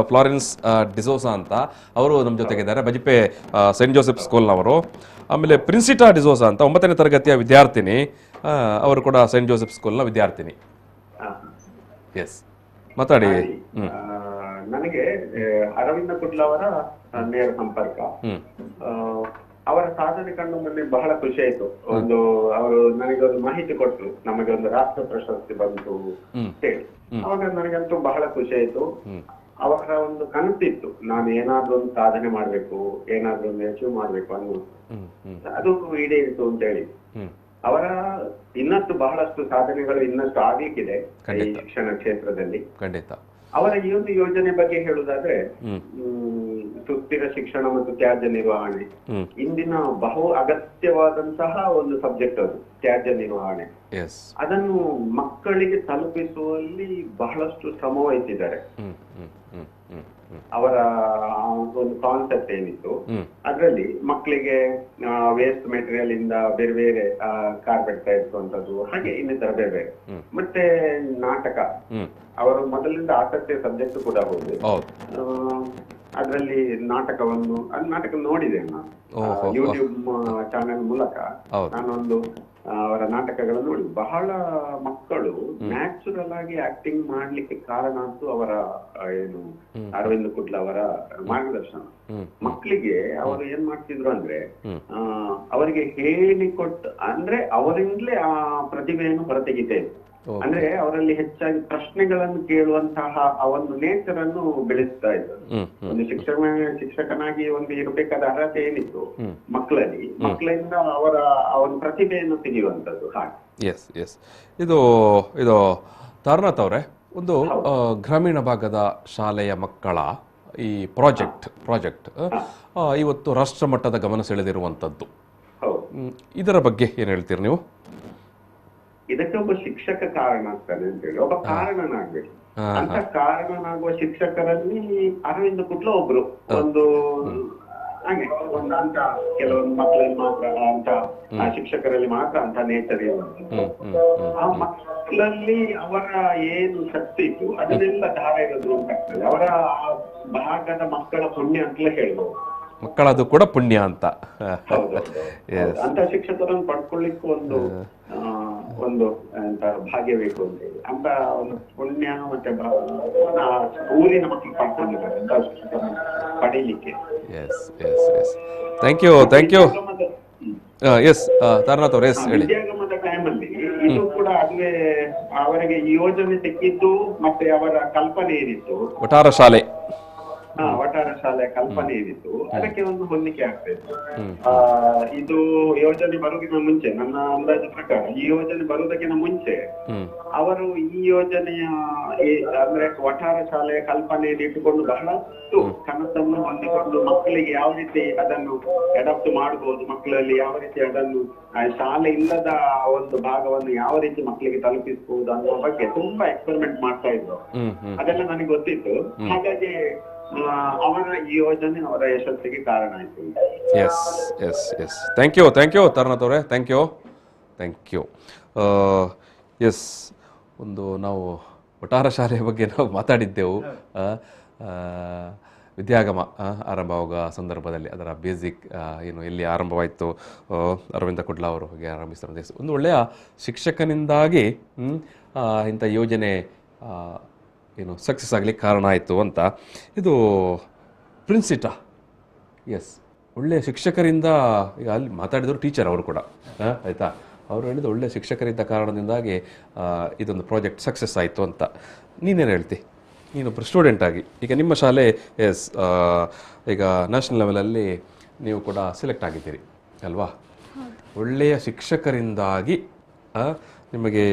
ಫ್ಲಾರೆನ್ಸ್ ಡಿಸೋಸಾ ಅಂತ ಅವರು ನಮ್ಮ ಜೊತೆಗಿದ್ದಾರೆ, ಬಜಿಪೆ ಸೈಂಟ್ ಜೋಸೆಫ್ ಸ್ಕೂಲ್ನವರು. ಆಮೇಲೆ ಪ್ರಿನ್ಸಿಟಾ ಡಿಸೋಸಾ ಅಂತ 9ನೇ ತರಗತಿಯ ವಿದ್ಯಾರ್ಥಿನಿ, ಅವರು ಕೂಡ ಸೈಂಟ್ ಜೋಸೆಫ್ ಸ್ಕೂಲ್ನ ವಿದ್ಯಾರ್ಥಿನಿ. ಎಸ್, ಮಾತಾಡಿ. ನನಗೆ ಅರವಿಂದ ಕುಡ್ಲ ಅವರ ನೇರ ಸಂಪರ್ಕ, ಅವರ ಸಾಧನೆ ಕಂಡು ಮೊನ್ನೆ ಬಹಳ ಖುಷಿ ಆಯ್ತು. ಅವರು ನನಗೆ ಒಂದು ಮಾಹಿತಿ ಕೊಟ್ಟರು, ನಮಗೆ ಒಂದು ರಾಷ್ಟ್ರ ಪ್ರಶಸ್ತಿ ಬಂತು ಹೇಳಿ. ಅವಾಗ ನನಗಂತೂ ಬಹಳ ಖುಷಿ ಆಯ್ತು. ಅವರ ಒಂದು ಕನಸಿತ್ತು, ನಾನು ಏನಾದ್ರೂ ಒಂದು ಸಾಧನೆ ಮಾಡ್ಬೇಕು, ಏನಾದ್ರೂ ಒಂದು ಅಚೀವ್ ಮಾಡ್ಬೇಕು ಅನ್ನೋ, ಅದು ಈಡೇರಿತು ಅಂತ ಹೇಳಿ. ಅವರ ಇನ್ನಷ್ಟು ಬಹಳಷ್ಟು ಸಾಧನೆಗಳು ಇನ್ನಷ್ಟು ಆಗ್ಲಿಕ್ಕಿದೆ ಈ ಶಿಕ್ಷಣ ಕ್ಷೇತ್ರದಲ್ಲಿ. ಖಂಡಿತ. ಅವರ ಈ ಒಂದು ಯೋಜನೆ ಬಗ್ಗೆ ಹೇಳುವುದಾದ್ರೆ, ಸುಸ್ಥಿರ ಶಿಕ್ಷಣ ಮತ್ತು ತ್ಯಾಜ್ಯ ನಿರ್ವಹಣೆ ಇಂದಿನ ಬಹು ಅಗತ್ಯವಾದಂತಹ ಒಂದು ಸಬ್ಜೆಕ್ಟ್ ಅದು, ತ್ಯಾಜ್ಯ ನಿರ್ವಹಣೆ. ಅದನ್ನು ಮಕ್ಕಳಿಗೆ ತಲುಪಿಸುವಲ್ಲಿ ಬಹಳಷ್ಟು ಶ್ರಮ ವಹಿಸಿದ್ದಾರೆ. ಅವರ ಒಂದು ಕಾನ್ಸೆಪ್ಟ್ ಏನಿತ್ತು ಅದರಲ್ಲಿ ಮಕ್ಕಳಿಗೆ ವೇಸ್ಟ್ ಮೆಟೀರಿಯಲ್ ಇಂದ ಬೇರೆ ಬೇರೆ ಕಾರ್ಪೆಟ್ ತಯಾರಿಸುವಂತದ್ದು, ಹಾಗೆ ಇನ್ನಿತರ ಬೇರೆ ಬೇರೆ. ಮತ್ತೆ ನಾಟಕ, ಅವರು ಮೊದಲಿಂದ ಆಸಕ್ತಿಯ ಸಬ್ಜೆಕ್ಟ್ ಕೂಡ ಹೌದು. ಅದರಲ್ಲಿ ನಾಟಕ ನೋಡಿದೆ ನಾನು ಯೂಟ್ಯೂಬ್ ಚಾನೆಲ್ ಮೂಲಕ. ನಾನೊಂದು ಅವರ ನಾಟಕಗಳನ್ನು ನೋಡಿ ಬಹಳ ಮಕ್ಕಳು ನ್ಯಾಚುರಲ್ ಆಗಿ ಆಕ್ಟಿಂಗ್ ಮಾಡ್ಲಿಕ್ಕೆ ಕಾರಣ ಅಂತೂ ಅವರ ಏನು ಅರವಿಂದ್ ಕುಡ್ಲ ಅವರ ಮಾರ್ಗದರ್ಶನ. ಮಕ್ಕಳಿಗೆ ಅವರು ಏನ್ ಮಾಡ್ತಿದ್ರು ಅಂದ್ರೆ, ಅವರಿಗೆ ಹೇಳಿಕೊಟ್ಟು ಅಂದ್ರೆ ಅವರಿಂದಲೇ ಆ ಪ್ರತಿಭೆಯನ್ನು ಹೊರತೆಗಿತೇ ಇತ್ತು. ಅಂದ್ರೆ ಅವರಲ್ಲಿ ಹೆಚ್ಚಾಗಿ ಪ್ರಶ್ನೆಗಳನ್ನು ಕೇಳುವಂತಹ ಆ ಒಂದು ನೇಚರ್ ಅನ್ನು ಬೆಳೆಸ್ತಾ ಇದ್ರು. ಒಂದು ಶಿಕ್ಷಕನಾಗಿ ಒಂದು ಇರಬೇಕಾದ ಅರ್ಹತೆ ಏನಿತ್ತು ಮಕ್ಕಳಿಂದ ಅವರ ಒಂದು ಪ್ರತಿಭೆಯನ್ನು ತೆಗೆಯುವಂತದ್ದು. ಎಸ್, ಇದು ತಾರನಾಥ್ ಅವರೇ, ಒಂದು ಗ್ರಾಮೀಣ ಭಾಗದ ಶಾಲೆಯ ಮಕ್ಕಳ ಈ ಪ್ರಾಜೆಕ್ಟ್ ಇವತ್ತು ರಾಷ್ಟ್ರ ಮಟ್ಟದ ಗಮನ ಸೆಳೆದಿರುವಂತದ್ದು. ಇದರ ಬಗ್ಗೆ ಏನ್ ಹೇಳ್ತೀರಿ ನೀವು? ಇದಕ್ಕೆ ಒಬ್ಬ ಶಿಕ್ಷಕ ಕಾರಣ ಆಗ್ತಾನೆ ಅಂತ ಹೇಳಿ, ಒಬ್ಬ ಕಾರಣನಾಗ್ಬೇಕು. ಅಂತ ಕಾರಣನಾಗುವ ಶಿಕ್ಷಕರಲ್ಲಿ ಅರವಿಂದ ಕುಡ್ಲ ಒಬ್ರು. ಒಂದು ಹಾಗೆ ಒಂದು ಅಂತ ಕೆಲವೊಂದು ಮಕ್ಕಳಲ್ಲಿ ಮಾತ್ರ ಅಂತ ಶಿಕ್ಷಕರಲ್ಲಿ ಮಾತ್ರ ಅಂತ ನೇಚರ್ ಇರುವಂತ. ಆ ಮಕ್ಕಳಲ್ಲಿ ಅವರ ಏನು ಶಕ್ತಿ ಇತ್ತು ಅದನ್ನೆಲ್ಲ ಧಾರೆ ಇರೋದು ಅಂತ ಆಗ್ತದೆ. ಅವರ ಭಾಗದ ಮಕ್ಕಳ ಪುಣ್ಯ ಅಂತಲೇ ಹೇಳ್ಬೋದು. ಮಕ್ಕಳದು ಕೂಡ ಪುಣ್ಯ ಅಂತ. ಅಂತ ಶಿಕ್ಷಕರನ್ನು ಪಡ್ಕೊಳ್ಳಿಕ್ಕೂ ಒಂದು ಒಂದು ಅಂತ ಭಾಗ್ಯ ಬೇಕು ಅಂತ ಹೇಳಿ ಅಂತ ಒಂದು ಪುಣ್ಯ ಮತ್ತೆ ಊರಿನ ಮಕ್ಕಳು ಪಡ್ಕೊಂಡಿದ್ದಾರೆ ಪಡೀಲಿಕ್ಕೆ. ಥ್ಯಾಂಕ್ ಯು ಎಸ್ ತಾರನಾಥ್ ಅವ್ರೆ, ಎಸ್ ಹೇಳಿ. ವಿದ್ಯಾಗಮದ ಟೈಮಲ್ಲಿ ಇದು ಕೂಡ ಅದುವೇ ಅವರಿಗೆ ಈ ಯೋಜನೆ ಸಿಕ್ಕಿದ್ದು ಮತ್ತೆ ಅವರ ಕಲ್ಪನೆ ಏನಿತ್ತು, ವಟಾರ ಶಾಲೆ ಕಲ್ಪನೆ ಏನಿತ್ತು ಅದಕ್ಕೆ ಒಂದು ಹೊಂದಿಕೆ ಆಗ್ತಾ ಇತ್ತು. ಇದು ಯೋಜನೆ ಬರುವುದಕ್ಕಿಂತ ಮುಂಚೆ, ನನ್ನ ಅಂದಾಜು ಪ್ರಕಾರ ಈ ಯೋಜನೆ ಬರುವುದಕ್ಕಿಂತ ಮುಂಚೆ ಅವರು ಈ ಯೋಜನೆಯ ಅಂದ್ರೆ ವಠಾರ ಶಾಲೆಯ ಕಲ್ಪನೆಯನ್ನು ಇಟ್ಟುಕೊಂಡು ಬಹಳಷ್ಟು ಕನಸನ್ನು ಹೊಂದಿಕೊಂಡು ಮಕ್ಕಳಿಗೆ ಯಾವ ರೀತಿ ಅದನ್ನು ಅಡಾಪ್ಟ್ ಮಾಡಬಹುದು, ಮಕ್ಕಳಲ್ಲಿ ಯಾವ ರೀತಿ ಅದನ್ನು ಶಾಲೆ ಇಲ್ಲದ ಒಂದು ಭಾಗವನ್ನು ಯಾವ ರೀತಿ ಮಕ್ಕಳಿಗೆ ತಲುಪಿಸಬಹುದು ಅನ್ನುವ ಬಗ್ಗೆ ತುಂಬಾ ಎಕ್ಸ್ಪೆರಿಮೆಂಟ್ ಮಾಡ್ತಾ ಇದ್ರು. ಅದೆಲ್ಲ ನನಗೆ ಗೊತ್ತಿತ್ತು. ಹಾಗಾಗಿ ಅವರ ಈ ಯೋಜನೆ ಅವರ ಯಶಸ್ಸಿಗೆ ಕಾರಣ ಆಯ್ತು. ಥ್ಯಾಂಕ್ ಯು ತಾರನಾಥ್ ಅವರೇ, ಥ್ಯಾಂಕ್ ಯು. ಎಸ್, ಒಂದು ನಾವು ವಠಾರ ಶಾಲೆಯ ಬಗ್ಗೆ ನಾವು ಮಾತಾಡಿದ್ದೆವು. ವಿದ್ಯಾಗಮ ಆರಂಭವಾಗುವ ಸಂದರ್ಭದಲ್ಲಿ ಅದರ ಬೇಸಿಕ್ ಏನು ಎಲ್ಲಿ ಆರಂಭವಾಯಿತು, ಅರವಿಂದ ಕುಡ್ಲ ಅವರು ಹೋಗಿ ಆರಂಭಿಸ್ತಾರೆ. ಒಂದು ಒಳ್ಳೆಯ ಶಿಕ್ಷಕನಿಂದಾಗಿ ಇಂಥ ಯೋಜನೆ ಏನು ಸಕ್ಸಸ್ ಆಗಲಿಕ್ಕೆ ಕಾರಣ ಆಯಿತು ಅಂತ. ಇದು ಪ್ರಿನ್ಸಿಟಾ, ಎಸ್, ಒಳ್ಳೆಯ ಶಿಕ್ಷಕರಿಂದ. ಈಗ ಅಲ್ಲಿ ಮಾತಾಡಿದವರು ಟೀಚರ್ ಅವರು ಕೂಡ, ಆಯಿತಾ, ಅವರು ಹೇಳಿದ ಒಳ್ಳೆಯ ಶಿಕ್ಷಕರಿದ್ದ ಕಾರಣದಿಂದಾಗಿ ಇದೊಂದು ಪ್ರಾಜೆಕ್ಟ್ ಸಕ್ಸಸ್ ಆಯಿತು ಅಂತ. ನೀನೇನು ಹೇಳ್ತಿ, ನೀನೊಬ್ಬರು ಸ್ಟೂಡೆಂಟ್ ಆಗಿ? ಈಗ ನಿಮ್ಮ ಶಾಲೆ ಎಸ್ ಈಗ ನ್ಯಾಷನಲ್ ಲೆವೆಲಲ್ಲಿ ನೀವು ಕೂಡ ಸೆಲೆಕ್ಟ್ ಆಗಿದ್ದೀರಿ ಅಲ್ವಾ? ಒಳ್ಳೆಯ ಶಿಕ್ಷಕರಿಂದಾಗಿ ನಿಮಗೆ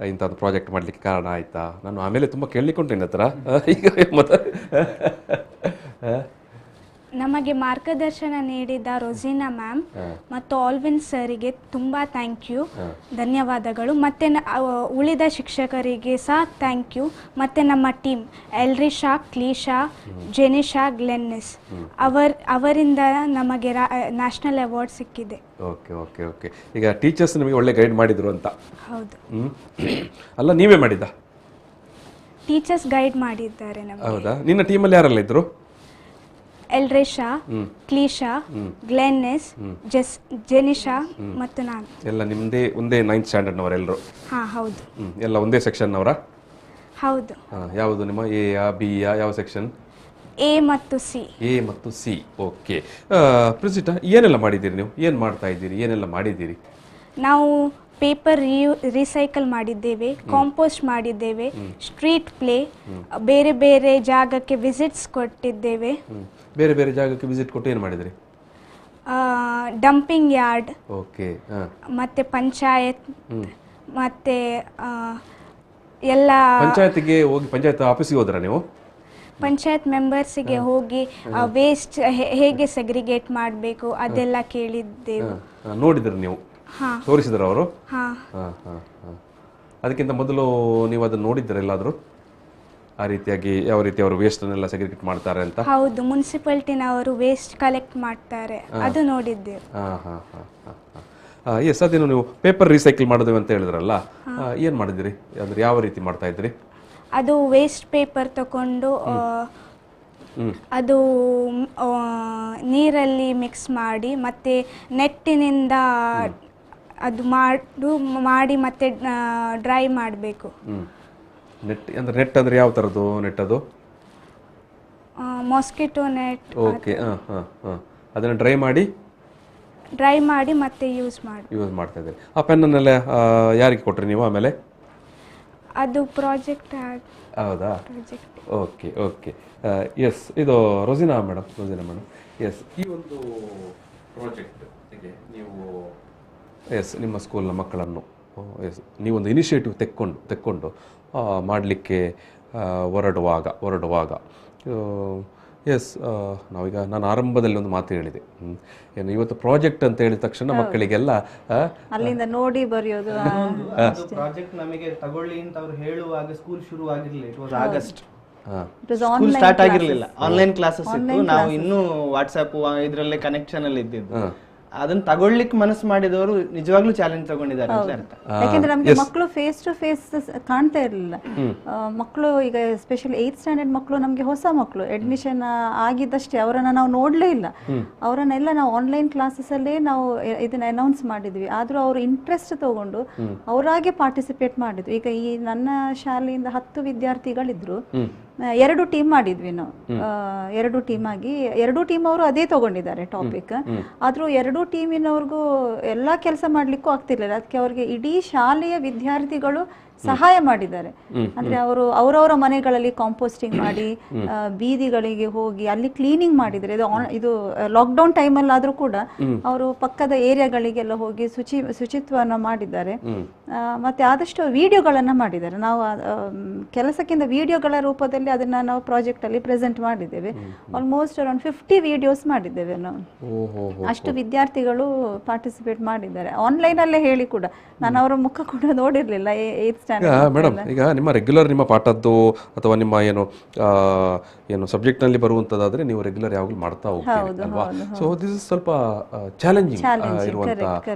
ಇಂಥದ್ದು ಪ್ರಾಜೆಕ್ಟ್ ಮಾಡಲಿಕ್ಕೆ ಕಾರಣ ಆಯಿತಾ? ನಾನು ಆಮೇಲೆ ತುಂಬ ಕೇಳಲಿಕ್ಕೆ ಹತ್ರ ಈಗ ನಮಗೆ ಮಾರ್ಗದರ್ಶನ ನೀಡಿದ ರೋಜಿನಾ ಮ್ಯಾಮ್ ಮತ್ತು ಆಲ್ವಿನ್ ಸರಿಗೆ ತುಂಬ ಥ್ಯಾಂಕ್ ಯು, ಧನ್ಯವಾದಗಳು. ಮತ್ತು ಉಳಿದ ಶಿಕ್ಷಕರಿಗೆ ಸಹ ಥ್ಯಾಂಕ್ ಯು. ಮತ್ತು ನಮ್ಮ ಟೀಮ್ ಎಲ್ರಿಶಾ, ಕ್ಲೀಶಾ, ಜೆನಿಶಾ, ಗ್ಲೆನ್ನಿಸ್ ಅವರಿಂದ ನಮಗೆ ನ್ಯಾಷನಲ್ ಅವಾರ್ಡ್ ಸಿಕ್ಕಿದೆ. ಓಕೆ. ಈಗ ಟೀಚರ್ಸ್ ನಿಮಗೆ ಒಳ್ಳೆ ಗೈಡ್ ಮಾಡಿದ್ರು ಅಂತ? ಹೌದು. ಅಲ್ಲ, ನೀವೇ ಮಾಡಿದ್ದ? ಟೀಚರ್ಸ್ ಗೈಡ್ ಮಾಡಿದ್ದಾರೆ ನಮಗೆ. ಹೌದಾ? ನಿನ್ನ ಟೀಮಲ್ಲಿ ಯಾರೆಲ್ಲ ಇದ್ರು? ಎಲ್ರೇಶಾ, ಕ್ಲೀಶಾ, ಗ್ಲೆನ್ನಿಸ್, ಜೆನಿಶಾ ಮತ್ತು ನಾನು. ಎಲ್ಲ ನಿಮ್ಮದೇ ಒಂದೇ 9th ಸ್ಟ್ಯಾಂಡರ್ಡ್ನವರೆಲ್ಲರೂ? ಹೌದು. ಎಲ್ಲ ಒಂದೇ ಸೆಕ್ಷನ್ನವರ? ಹೌದು. ಯಾವುದು ನಿಮ್ಮ ಎ ಬಿ ಯಾವ ಸೆಕ್ಷನ್? ಎ ಮತ್ತು ಸಿ. ಓಕೆ. ಪ್ರಿನ್ಸಿಟಾ, ಏನೆಲ್ಲ ಮಾಡಿದ್ದೀರಿ ನೀವು? ಏನು ಮಾಡ್ತಾ ಇದ್ದೀರಿ? ಏನೆಲ್ಲ ಮಾಡಿದ್ದೀರಿ? ನಾವು ಪೇಪರ್ ರೀಸೈಕಲ್ ಮಾಡಿದ್ದೇವೆ, ಕಾಂಪೋಸ್ಟ್ ಮಾಡಿದ್ದೇವೆ, ಸ್ಟ್ರೀಟ್ ಪ್ಲೇ, ಬೇರೆ ಬೇರೆ ಜಾಗಕ್ಕೆ ವಿಸಿಟ್ಸ್ ಕೊಟ್ಟಿದ್ದೇವೆ. ಬೇರೆ ಬೇರೆ ಜಾಗಕ್ಕೆ ವಿಸಿಟ್ ಕೊಟ್ಟು ಏನು ಮಾಡಿದ್ರಿ? ಡಂಪಿಂಗ್ ಯಾರ್ಡ್, ಓಕೆ, ಮತ್ತೆ ಪಂಚಾಯತ್, ಮತ್ತೆ ಎಲ್ಲ ಪಂಚಾಯತ್ಗೆ ಹೋಗಿ ಪಂಚಾಯತ್ ಆಫೀಸಿಗೆ ಹೋದ್ರಾ ನೀವು? ಪಂಚಾಯತ್ ಮೆಂಬರ್ಸಿಗೆ ಹೋಗಿ ವೇಸ್ಟ್ ಹೇಗೆ ಸೆಗ್ರಿಗೇಟ್ ಮಾಡಬೇಕು ಅದೆಲ್ಲ ಕೇಳಿದ್ದೆವು. ನೋಡಿದ್ರು ನೀವು? ತೋರಿಸಿದ್ರು ಅವರು? ಅದಕ್ಕಿಂತ ಮೊದಲು ನೀವು ಅದನ್ನು ನೋಡಿದ್ರೆ ಎಲ್ಲಾದರೂ ಆ ರೀತಿಯಾಗಿ ಯಾವ ರೀತಿ ಅವರು ವೇಸ್ಟನ್ನೆಲ್ಲ ಸೆಗ್ರಿಗೇಟ್ ಮಾಡ್ತಾರೆ ಅಂತ? ಹೌದು, ಮುನ್ಸಿಪಾಲಿಟಿನವರು ವೇಸ್ಟ್ ಕಲೆಕ್ಟ್ ಮಾಡ್ತಾರೆ, ಅದು ನೋಡಿದ್ದೇವೆ. ಎಸ್, ಅದೇನು ನೀವು ಪೇಪರ್ ರೀಸೈಕಲ್ ಮಾಡಿದ್ವಿ ಅಂತ ಹೇಳಿದ್ರಲ್ಲ, ಏನು ಮಾಡಿದಿರಿ? ಅಂದ್ರೆ ಯಾವ ರೀತಿ ಮಾಡ್ತಾ ಇದ್ರಿ? ಅದು ವೇಸ್ಟ್ ಪೇಪರ್ ತಗೊಂಡು ಅದು ನೀರಲ್ಲಿ ಮಿಕ್ಸ್ ಮಾಡಿ ಮತ್ತೆ ನೆಟ್ಟಿನಿಂದ ಅದು ಮಾಡಿ ಮತ್ತೆ ಡ್ರೈ ಮಾಡಬೇಕು. ನೆಟ್ ಅಂದ್ರೆ ಯಾವ ಥರದ್ದು ನೆಟ್ ಅದು? Mosquito net. ಓಕೆ. ಅದನ್ನು ಡ್ರೈ ಮಾಡಿ ಮತ್ತೆ ಯೂಸ್ ಮಾಡ್ತಾ ಇದ್ದೀರಿ. ಆ ಪೆನ್ನನ್ನೆಲ್ಲ ಯಾರಿಗೆ ಕೊಟ್ರಿ ನೀವು ಆಮೇಲೆ? ಅದು ಪ್ರಾಜೆಕ್ಟ್. ಹೌದಾ? ಓಕೆ. ಎಸ್, ಇದು ರೋಜಿನಾ ಮೇಡಮ್. ಎಸ್, ಈ ಒಂದು ಪ್ರಾಜೆಕ್ಟ್ಗೆ ನೀವು ನಿಮ್ಮ ಸ್ಕೂಲ್ನ ಮಕ್ಕಳನ್ನು ನೀವೊಂದು ಇನಿಷಿಯೇಟಿವ್ ತೆಕ್ಕೊಂಡು ಮಾಡಲಿಕ್ಕೆ ಹೊರಡುವಾಗ ಎಸ್, ನಾವೀಗ ನಾನು ಆರಂಭದಲ್ಲಿ ಒಂದು ಮಾತು ಹೇಳಿದೆ, ಏನು ಇವತ್ತು ಪ್ರಾಜೆಕ್ಟ್ ಅಂತ ಹೇಳಿದ ತಕ್ಷಣ ಮಕ್ಕಳಿಗೆಲ್ಲ ಅಲ್ಲಿಂದ ನೋಡಿ ಬರೆಯೋದು. ಪ್ರಾಜೆಕ್ಟ್ ನಮಗೆ ತಗೊಳ್ಳಿ ಅಂತ ಅವ್ರು ಹೇಳುವಾಗ ಸ್ಕೂಲ್ ಶುರು ಆಗಿರಲಿಲ್ಲ. It was August. School start ಆಗಿರ್ಲಿಲ್ಲ, ಆನ್ಲೈನ್ ಕ್ಲಾಸಸ್ ಇತ್ತು. ನಾವು ಇನ್ನೂ ವಾಟ್ಸ್ಆಪ್ ಇದರಲ್ಲೇ ಕನೆಕ್ಷನ್ ಅಲ್ಲಿ ಇದ್ದಿದ್ದು. ಅದನ್ನ ತಗೊಳ್ಲಿಕ್ಕೆ ಮನಸ್ಸು ಮಾಡಿದವರು ನಿಜವಾಗ್ಲೂ ಚಾಲೆಂಜ್ ತಗೊಂಡಿದ್ದಾರೆ ಅಂತ ಅರ್ಥ. ಯಾಕೆಂದ್ರೆ ನಮ್ಗೆ ಮಕ್ಕಳು ಫೇಸ್ ಟು ಫೇಸ್ ಕಾಣ್ತಾ ಇರಲಿಲ್ಲ. ಮಕ್ಕಳು ಈಗ ಎಸ್ಪೆಷಲಿ 8th ಸ್ಟ್ಯಾಂಡರ್ಡ್ ಮಕ್ಕಳು ನಮ್ಗೆ ಹೊಸ ಮಕ್ಕಳು, ಅಡ್ಮಿಷನ್ ಆಗಿದ್ದಷ್ಟೇ, ಅವರನ್ನ ನಾವು ನೋಡ್ಲೇ ಇಲ್ಲ. ಅವರನ್ನೆಲ್ಲ ನಾವು ಆನ್ಲೈನ್ ಕ್ಲಾಸಸ್ ಅಲ್ಲೇ ನಾವು ಇದನ್ನ ಅನೌನ್ಸ್ ಮಾಡಿದ್ವಿ. ಆದ್ರೂ ಅವರು ಇಂಟ್ರೆಸ್ಟ್ ತಗೊಂಡು ಅವರಾಗೆ ಪಾರ್ಟಿಸಿಪೇಟ್ ಮಾಡಿದ್ರು. ಈಗ ಈ ನನ್ನ ಶಾಲೆಯಿಂದ 10 ವಿದ್ಯಾರ್ಥಿಗಳಿದ್ರು, 2 ಟೀಮ್ ಮಾಡಿದ್ವಿ ನಾವು. 2 ಟೀಮ್ ಆಗಿ 2 ಟೀಮ್ ಅವರು ಅದೇ ತಗೊಂಡಿದ್ದಾರೆ ಟಾಪಿಕ್. ಆದ್ರೂ 2 ಟೀಮಿನವ್ರಿಗೂ ಎಲ್ಲಾ ಕೆಲಸ ಮಾಡ್ಲಿಕ್ಕೂ ಆಗ್ತಿರ್ಲಿಲ್ಲ. ಅದಕ್ಕೆ ಅವ್ರಿಗೆ ಇಡೀ ಶಾಲೆಯ ವಿದ್ಯಾರ್ಥಿಗಳು ಸಹಾಯ ಮಾಡಿದ್ದಾರೆ. ಅಂದ್ರೆ ಅವರು ಅವರವರ ಮನೆಗಳಲ್ಲಿ ಕಾಂಪೋಸ್ಟಿಂಗ್ ಮಾಡಿ, ಬೀದಿಗಳಿಗೆ ಹೋಗಿ ಅಲ್ಲಿ ಕ್ಲೀನಿಂಗ್ ಮಾಡಿದ್ರೆ, ಇದು ಲಾಕ್ಡೌನ್ ಟೈಮಲ್ಲಿ ಆದ್ರೂ ಕೂಡ ಅವರು ಪಕ್ಕದ ಏರಿಯಾಗಳಿಗೆಲ್ಲ ಹೋಗಿ ಶುಚಿತ್ವವನ್ನು ಮಾಡಿದ್ದಾರೆ. ಮತ್ತೆ ಆದಷ್ಟು ವಿಡಿಯೋಗಳನ್ನ ಮಾಡಿದ್ದಾರೆ. ನಾವು ಕೆಲಸಕ್ಕಿಂತ ವಿಡಿಯೋಗಳ ರೂಪದಲ್ಲಿ ಅದನ್ನ ನಾವು ಪ್ರಾಜೆಕ್ಟ್ ಅಲ್ಲಿ ಪ್ರೆಸೆಂಟ್ ಮಾಡಿದ್ದೇವೆ. ಆಲ್ಮೋಸ್ಟ್ ಅರೌಂಡ್ 50 ವಿಡಿಯೋಸ್ ಮಾಡಿದ್ದೇವೆ ನಾವು. ಅಷ್ಟು ವಿದ್ಯಾರ್ಥಿಗಳು ಪಾರ್ಟಿಸಿಪೇಟ್ ಮಾಡಿದ್ದಾರೆ. ಆನ್ಲೈನ್ ಅಲ್ಲೇ ಹೇಳಿ ಕೂಡ ನಾನು ಅವರ ಮುಖ ಕೂಡ ನೋಡಿರ್ಲಿಲ್ಲ. ಮೇಡಮ್, ಈಗ ನಿಮ್ಮ ರೆಗ್ಯುಲರ್ ನಿಮ್ಮ ಪಾಠದ್ದು ಅಥವಾ ನಿಮ್ಮ ಏನು ಸಬ್ಜೆಕ್ಟ್ ನಲ್ಲಿ ಬರುವಂತದಾದ್ರೆ ನೀವು ರೆಗ್ಯುಲರ್ ಯಾವಾಗಲೂ ಮಾಡ್ತಾ ಹೋಗ್ತೀರಿ ಅಲ್ವಾ? ಸೊ ದಿಸ್ ಇಸ್ ಸ್ವಲ್ಪ ಚಾಲೆಂಜಿಂಗ್ ಇರುವಂತ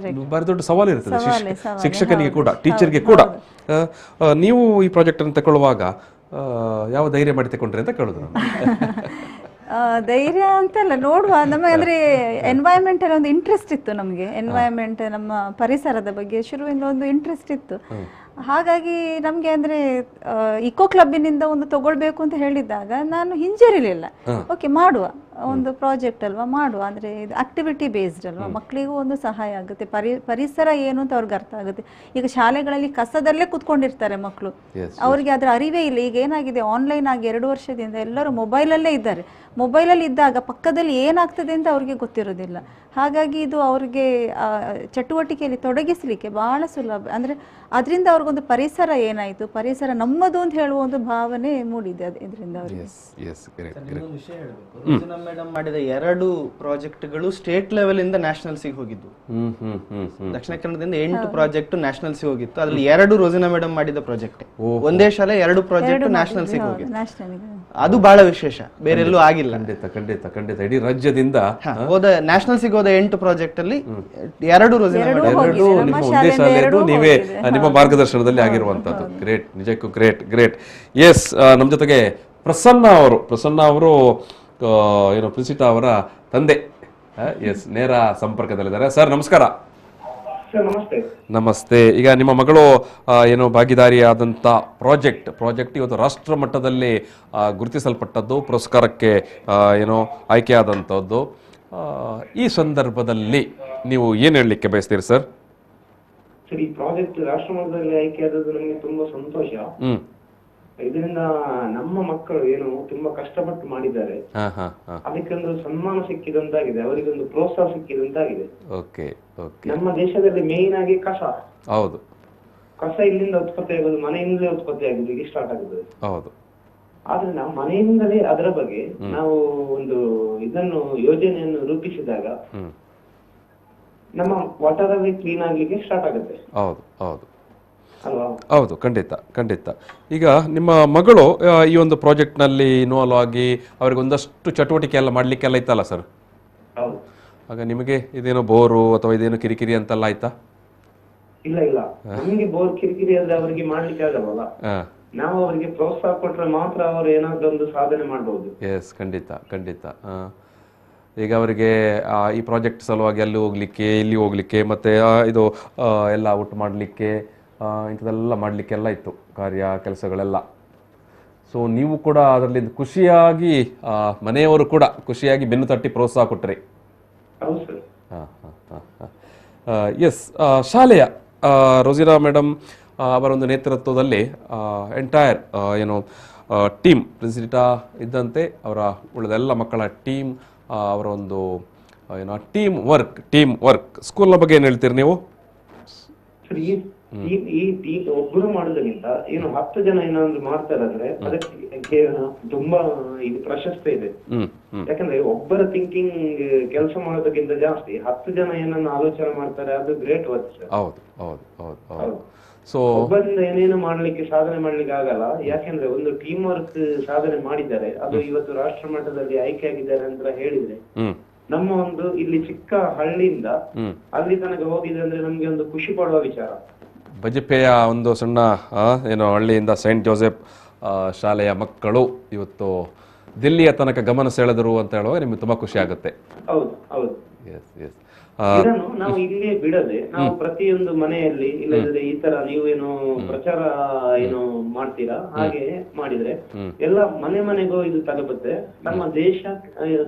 ಬಾರಿ ದೊಡ್ಡ ಸವಾಲು ಇರ್ತದೆ ಶಿಕ್ಷಕನಿಗೆ ಕೂಡ, ಟೀಚರ್ಗೆ ಕೂಡ. ನೀವು ಈ ಪ್ರಾಜೆಕ್ಟ್ ಅನ್ನು ತಗೊಳ್ಳುವಾಗ ಯಾವ ಧೈರ್ಯ ಮಾಡಿ ತಗೊಂಡ್ರಿ ಅಂತ ಕೇಳಿದ್ರು. ಧೈರ್ಯ ಅಂತಲ್ಲ, ನೋಡುವ ನಮಗೆ ಅಂದ್ರೆ ಎನ್ವೈರನ್ಮೆಂಟ್ ಅಲ್ಲಿ ಒಂದು ಇಂಟ್ರೆಸ್ಟ್ ಇತ್ತು. ನಮಗೆ ಎನ್ವೈರನ್ಮೆಂಟ್, ನಮ್ಮ ಪರಿಸರದ ಬಗ್ಗೆ ಶುರುವಿಂದ ಒಂದು ಇಂಟ್ರೆಸ್ಟ್ ಇತ್ತು. ಹಾಗಾಗಿ ನಮ್ಗೆ ಅಂದ್ರೆ ಇಕೋ ಕ್ಲಬ್ಬಿನಿಂದ ಒಂದು ತಗೊಳ್ಬೇಕು ಅಂತ ಹೇಳಿದಾಗ ನಾನು ಹಿಂಜರಿಲಿಲ್ಲ. ಓಕೆ, ಮಾಡುವ, ಒಂದು ಪ್ರಾಜೆಕ್ಟ್ ಅಲ್ವಾ, ಮಾಡುವ. ಅಂದ್ರೆ ಇದು ಆಕ್ಟಿವಿಟಿ ಬೇಸ್ಡ್ ಅಲ್ವಾ, ಮಕ್ಕಳಿಗೂ ಒಂದು ಸಹಾಯ ಆಗುತ್ತೆ. ಪರಿಸರ ಏನು ಅಂತ ಅವ್ರಿಗೆ ಅರ್ಥ ಆಗುತ್ತೆ. ಈಗ ಶಾಲೆಗಳಲ್ಲಿ ಕಸದಲ್ಲೇ ಕುತ್ಕೊಂಡಿರ್ತಾರೆ ಮಕ್ಕಳು, ಅವ್ರಿಗೆ ಅದ್ರ ಅರಿವೇ ಇಲ್ಲ. ಈಗ ಏನಾಗಿದೆ, ಆನ್ಲೈನ್ ಆಗಿ 2 ವರ್ಷದಿಂದ ಎಲ್ಲರೂ ಮೊಬೈಲಲ್ಲೇ ಇದ್ದಾರೆ. ಮೊಬೈಲಲ್ಲಿ ಇದ್ದಾಗ ಪಕ್ಕದಲ್ಲಿ ಏನಾಗ್ತದೆ ಅಂತ ಅವ್ರಿಗೆ ಗೊತ್ತಿರೋದಿಲ್ಲ. ಹಾಗಾಗಿ ಇದು ಅವ್ರಿಗೆ ಚಟುವಟಿಕೆಯಲ್ಲಿ ತೊಡಗಿಸ್ಲಿಕ್ಕೆ ಬಹಳ ಸುಲಭ. ಅಂದ್ರೆ ಅದರಿಂದ ಅವ್ರಿಗೊಂದು ಪರಿಸರ ಏನಾಯ್ತು, ಪರಿಸರ ನಮ್ಮದು ಅಂತ ಹೇಳುವ ಒಂದು ಭಾವನೆ ಮೂಡಿದೆ ಇದರಿಂದ ಅವರಿಗೆ. ಮೇಡಮ್ ಮಾಡಿದ 2 ಪ್ರಾಜೆಕ್ಟ್ಗಳು ಸ್ಟೇಟ್ ಲೆವೆಲ್ ಇಂದ ನ್ಯಾಷನಲ್ಸ್ ಗೆ ಹೋಗಿದ್ದು. ದಕ್ಷಿಣ ಕನ್ನಡದಿಂದ 8 ಪ್ರಾಜೆಕ್ಟ್ ನ್ಯಾಷನಲ್ಸ್ ಗೆ ಹೋಗಿತ್ತು. ಅದ್ರಲ್ಲಿ 2 ರೋಜಿನಾ ಮೇಡಮ್ ಮಾಡಿದ ಪ್ರಾಜೆಕ್ಟ್. ಒಂದೇ ಶಾಲೆ 2 ಪ್ರಾಜೆಕ್ಟ್ ನ್ಯಾಷನಲ್ಸ್ ಗೆ ಹೋಗಿತ್ತು. ಅದು ಬಹಳ ವಿಶೇಷ, ಬೇರೆಲ್ಲೂ ಆಗಿಲ್ಲ. ಖಂಡಿತ ಖಂಡಿತ ಖಂಡಿತ. ಇಡೀ ರಾಜ್ಯದಿಂದ ಹೋದ ನ್ಯಾಷನಲ್ಸ್ ಗೆ ಹೋದ 8 ಪ್ರಾಜೆಕ್ಟ್ ಅಲ್ಲಿ 2 ರೋಜಿನಾ ಮೇಡಮ್, 2 ನಿಮ್ಮ ಒಂದೇ ಶಾಲೆಯದು ನೀವೇ ನಿಮ್ಮ ಮಾರ್ಗದರ್ಶನದಲ್ಲಿ ಆಗಿರುವಂತದ್ದು. ಗ್ರೇಟ್, ನಿಜಕ್ಕೂ ಗ್ರೇಟ್ ಗ್ರೇಟ್. ಎಸ್, ನಮ್ಮ ಜೊತೆಗೆ ಪ್ರಸನ್ನ ಅವರು ಏನು ಪ್ರಿಸಿಟಾ ಅವರ ತಂದೆ. ಎಸ್, ನೇರ ಸಂಪರ್ಕದಲ್ಲಿದ್ದಾರೆ. ಸರ್ ನಮಸ್ಕಾರ. ನಮಸ್ತೆ. ಈಗ ನಿಮ್ಮ ಮಗಳು ಏನು ಭಾಗಿದಾರಿಯಾದಂಥ ಪ್ರಾಜೆಕ್ಟ್ ಇವತ್ತು ರಾಷ್ಟ್ರ ಮಟ್ಟದಲ್ಲಿ ಗುರುತಿಸಲ್ಪಟ್ಟದ್ದು, ಪುರಸ್ಕಾರಕ್ಕೆ ಏನೋ ಆಯ್ಕೆಯಾದಂಥದ್ದು. ಈ ಸಂದರ್ಭದಲ್ಲಿ ನೀವು ಏನು ಹೇಳಲಿಕ್ಕೆ ಬಯಸ್ತೀರಿ ಸರ್? ಈ ಪ್ರಾಜೆಕ್ಟ್ ರಾಷ್ಟ್ರ ಮಟ್ಟದಲ್ಲಿ ಆಯ್ಕೆಯಾದದ್ದು ನಮಗೆ ತುಂಬಾ ಸಂತೋಷ. ಇದರಿಂದ ನಮ್ಮ ಮಕ್ಕಳು ಏನು ತುಂಬಾ ಕಷ್ಟಪಟ್ಟು ಮಾಡಿದ್ದಾರೆ, ಅದಕ್ಕೊಂದು ಸನ್ಮಾನ ಸಿಕ್ಕಿದಂತಾಗಿದೆ, ಅವರಿಗೊಂದು ಪ್ರೋತ್ಸಾಹ ಸಿಕ್ಕಿದಂತಾಗಿದೆ. ನಮ್ಮ ದೇಶದಲ್ಲಿ ಮೇನ್ ಆಗಿ ಕಸ ಇಲ್ಲಿಂದ ಉತ್ಪತ್ತಿ ಆಗೋದು, ಮನೆಯಿಂದಲೇ ಉತ್ಪತ್ತಿ ಆಗುದು, ಈಗ ಸ್ಟಾರ್ಟ್ ಆಗುತ್ತದೆ. ಆದ್ರೆ ನಾವು ಮನೆಯಿಂದಲೇ ಅದರ ಬಗ್ಗೆ ನಾವು ಒಂದು ಇದನ್ನು ಯೋಜನೆಯನ್ನು ರೂಪಿಸಿದಾಗ ನಮ್ಮ ವಾಟರ್ ಕ್ಲೀನ್ ಆಗ್ಲಿಕ್ಕೆ ಸ್ಟಾರ್ಟ್ ಆಗುತ್ತೆ. ಹೌದು, ಖಂಡಿತ ಖಂಡಿತ. ಈಗ ನಿಮ್ಮ ಮಗಳು ಈ ಒಂದು ಪ್ರಾಜೆಕ್ಟ್ ನಲ್ಲಿ ಇನ್ವಾಲ್ವ್ ಆಗಿ ಅವ್ರಿಗೆ ಒಂದಷ್ಟು ಚಟುವಟಿಕೆ ಎಲ್ಲ ಮಾಡ್ಲಿಕ್ಕೆಲ್ಲ ಇತ್ತಲ್ಲ ಸರ್? ಆಗ ನಿಮಗೆ ಇದೇನೋ ಬೋರು ಅಥವಾ ಇದೇನೋ ಕಿರಿಕಿರಿ ಅಂತೆಲ್ಲ ಆಯ್ತಾ? ಇಲ್ಲ, ನಮಗೆ ಬೋರ್ ಕಿರಿಕಿರಿ ಅಂದ್ರೆ ಅವರಿಗೆ ಮಾಡ್ಲಿಕ್ಕೆ ಆಗಲ್ಲ. ನಾವು ಅವರಿಗೆ ಪ್ರೋತ್ಸಾಹ ಕೊಟ್ರೆ ಮಾತ್ರ ಅವರು ಏನಾದ್ರೂ ಒಂದು ಸಾಧನೆ ಮಾಡಬಹುದು. ಎಸ್, ಖಂಡಿತ ಖಂಡಿತ. ಈಗ ಅವರಿಗೆ ಈ ಪ್ರಾಜೆಕ್ಟ್ ಸಲುವಾಗಿ ಅಲ್ಲಿ ಹೋಗ್ಲಿಕ್ಕೆ, ಇಲ್ಲಿ ಹೋಗ್ಲಿಕ್ಕೆ, ಮತ್ತೆ ಇದು ಎಲ್ಲ ಔಟ್ ಮಾಡಲಿಕ್ಕೆ, ಇಂಥದ್ದೆಲ್ಲ ಮಾಡಲಿಕ್ಕೆಲ್ಲ ಇತ್ತು ಕಾರ್ಯ ಕೆಲಸಗಳೆಲ್ಲ. ಸೊ ನೀವು ಕೂಡ ಅದರಲ್ಲಿ ಖುಷಿಯಾಗಿ, ಮನೆಯವರು ಕೂಡ ಖುಷಿಯಾಗಿ ಬೆನ್ನು ತಟ್ಟಿ ಪ್ರೋತ್ಸಾಹ ಕೊಟ್ಟರೆ. ಎಸ್, ಶಾಲೆಯ ರೋಜಿನಾ ಮೇಡಮ್ ಅವರ ಒಂದು ನೇತೃತ್ವದಲ್ಲಿ ಎಂಟೈರ್ ಏನು ಟೀಮ್ ಪ್ರಿನ್ಸಿಟಾ ಇದ್ದಂತೆ ಅವರ ಉಳಿದೆಲ್ಲ ಮಕ್ಕಳ ಟೀಮ್, ಅವರ ಒಂದು ಏನು ಟೀಮ್ ವರ್ಕ್ ಸ್ಕೂಲ್ನ ಬಗ್ಗೆ ಏನು ಹೇಳ್ತೀರಿ ನೀವು? ಈ ಟೀಮ್ ಒಬ್ಬರು ಮಾಡೋದ್ರಿಂದ ಏನು 10 ಜನ ಏನಾದ್ರು ಮಾಡ್ತಾರಂದ್ರೆ ಅದಕ್ಕೆ ತುಂಬಾ ಇದು ಪ್ರಶಸ್ತಿ ಇದೆ. ಯಾಕಂದ್ರೆ ಒಬ್ಬರ ಥಿಂಕಿಂಗ್ ಕೆಲಸ ಮಾಡೋದಕ್ಕಿಂತ ಜಾಸ್ತಿ 10 ಜನ ಏನನ್ನ ಆಲೋಚನೆ ಮಾಡ್ತಾರೆ, ಅದು ಗ್ರೇಟ್ ವರ್ಕ್. ಸೊ ಒಬ್ಬರಿಂದ ಏನೇನು ಮಾಡ್ಲಿಕ್ಕೆ ಸಾಧನೆ ಮಾಡ್ಲಿಕ್ಕೆ ಆಗಲ್ಲ. ಯಾಕೆಂದ್ರೆ ಒಂದು ಟೀಮ್ ವರ್ಕ್ ಸಾಧನೆ ಮಾಡಿದ್ದಾರೆ, ಅದು ಇವತ್ತು ರಾಷ್ಟ್ರ ಮಟ್ಟದಲ್ಲಿ ಆಯ್ಕೆ ಆಗಿದ್ದಾರೆ ಅಂತ ಹೇಳಿದ್ರೆ ನಮ್ಮ ಒಂದು ಇಲ್ಲಿ ಚಿಕ್ಕ ಹಳ್ಳಿಯಿಂದ ಅಲ್ಲಿ ತನಕ ಹೋಗಿದೆ ಅಂದ್ರೆ ನಮ್ಗೆ ಒಂದು ಖುಷಿ ಪಡುವ ವಿಚಾರ. ಬಜಪೆಯ ಒಂದು ಸಣ್ಣ ಏನು ಹಳ್ಳಿಯಿಂದ ಸೈಂಟ್ ಜೋಸೆಫ್ ಶಾಲೆಯ ಮಕ್ಕಳು ಇವತ್ತು ದಿಲ್ಲಿಯ ತನಕ ಗಮನ ಸೆಳೆದರು ಅಂತ ಹೇಳುವಾಗ ನಿಮ್ಗೆ ತುಂಬಾ ಖುಷಿ ಆಗುತ್ತೆ. ಹೌದು ಹೌದು. Yes yes. ಇದನ್ನು ನಾವು ಇಲ್ಲಿಯೇ ಬಿಡದೆ ನಾವು ಪ್ರತಿಯೊಂದು ಮನೆಯಲ್ಲಿ ಇಲ್ಲದ್ರೆ ಈ ತರ ನೀವೇನು ಪ್ರಚಾರ ಏನು ಮಾಡ್ತೀರಾ ಹಾಗೆ ಮಾಡಿದ್ರೆ ಎಲ್ಲ ಮನೆ ಮನೆಗೂ ಇದು ತಲುಪುತ್ತೆ. ನಮ್ಮ ದೇಶ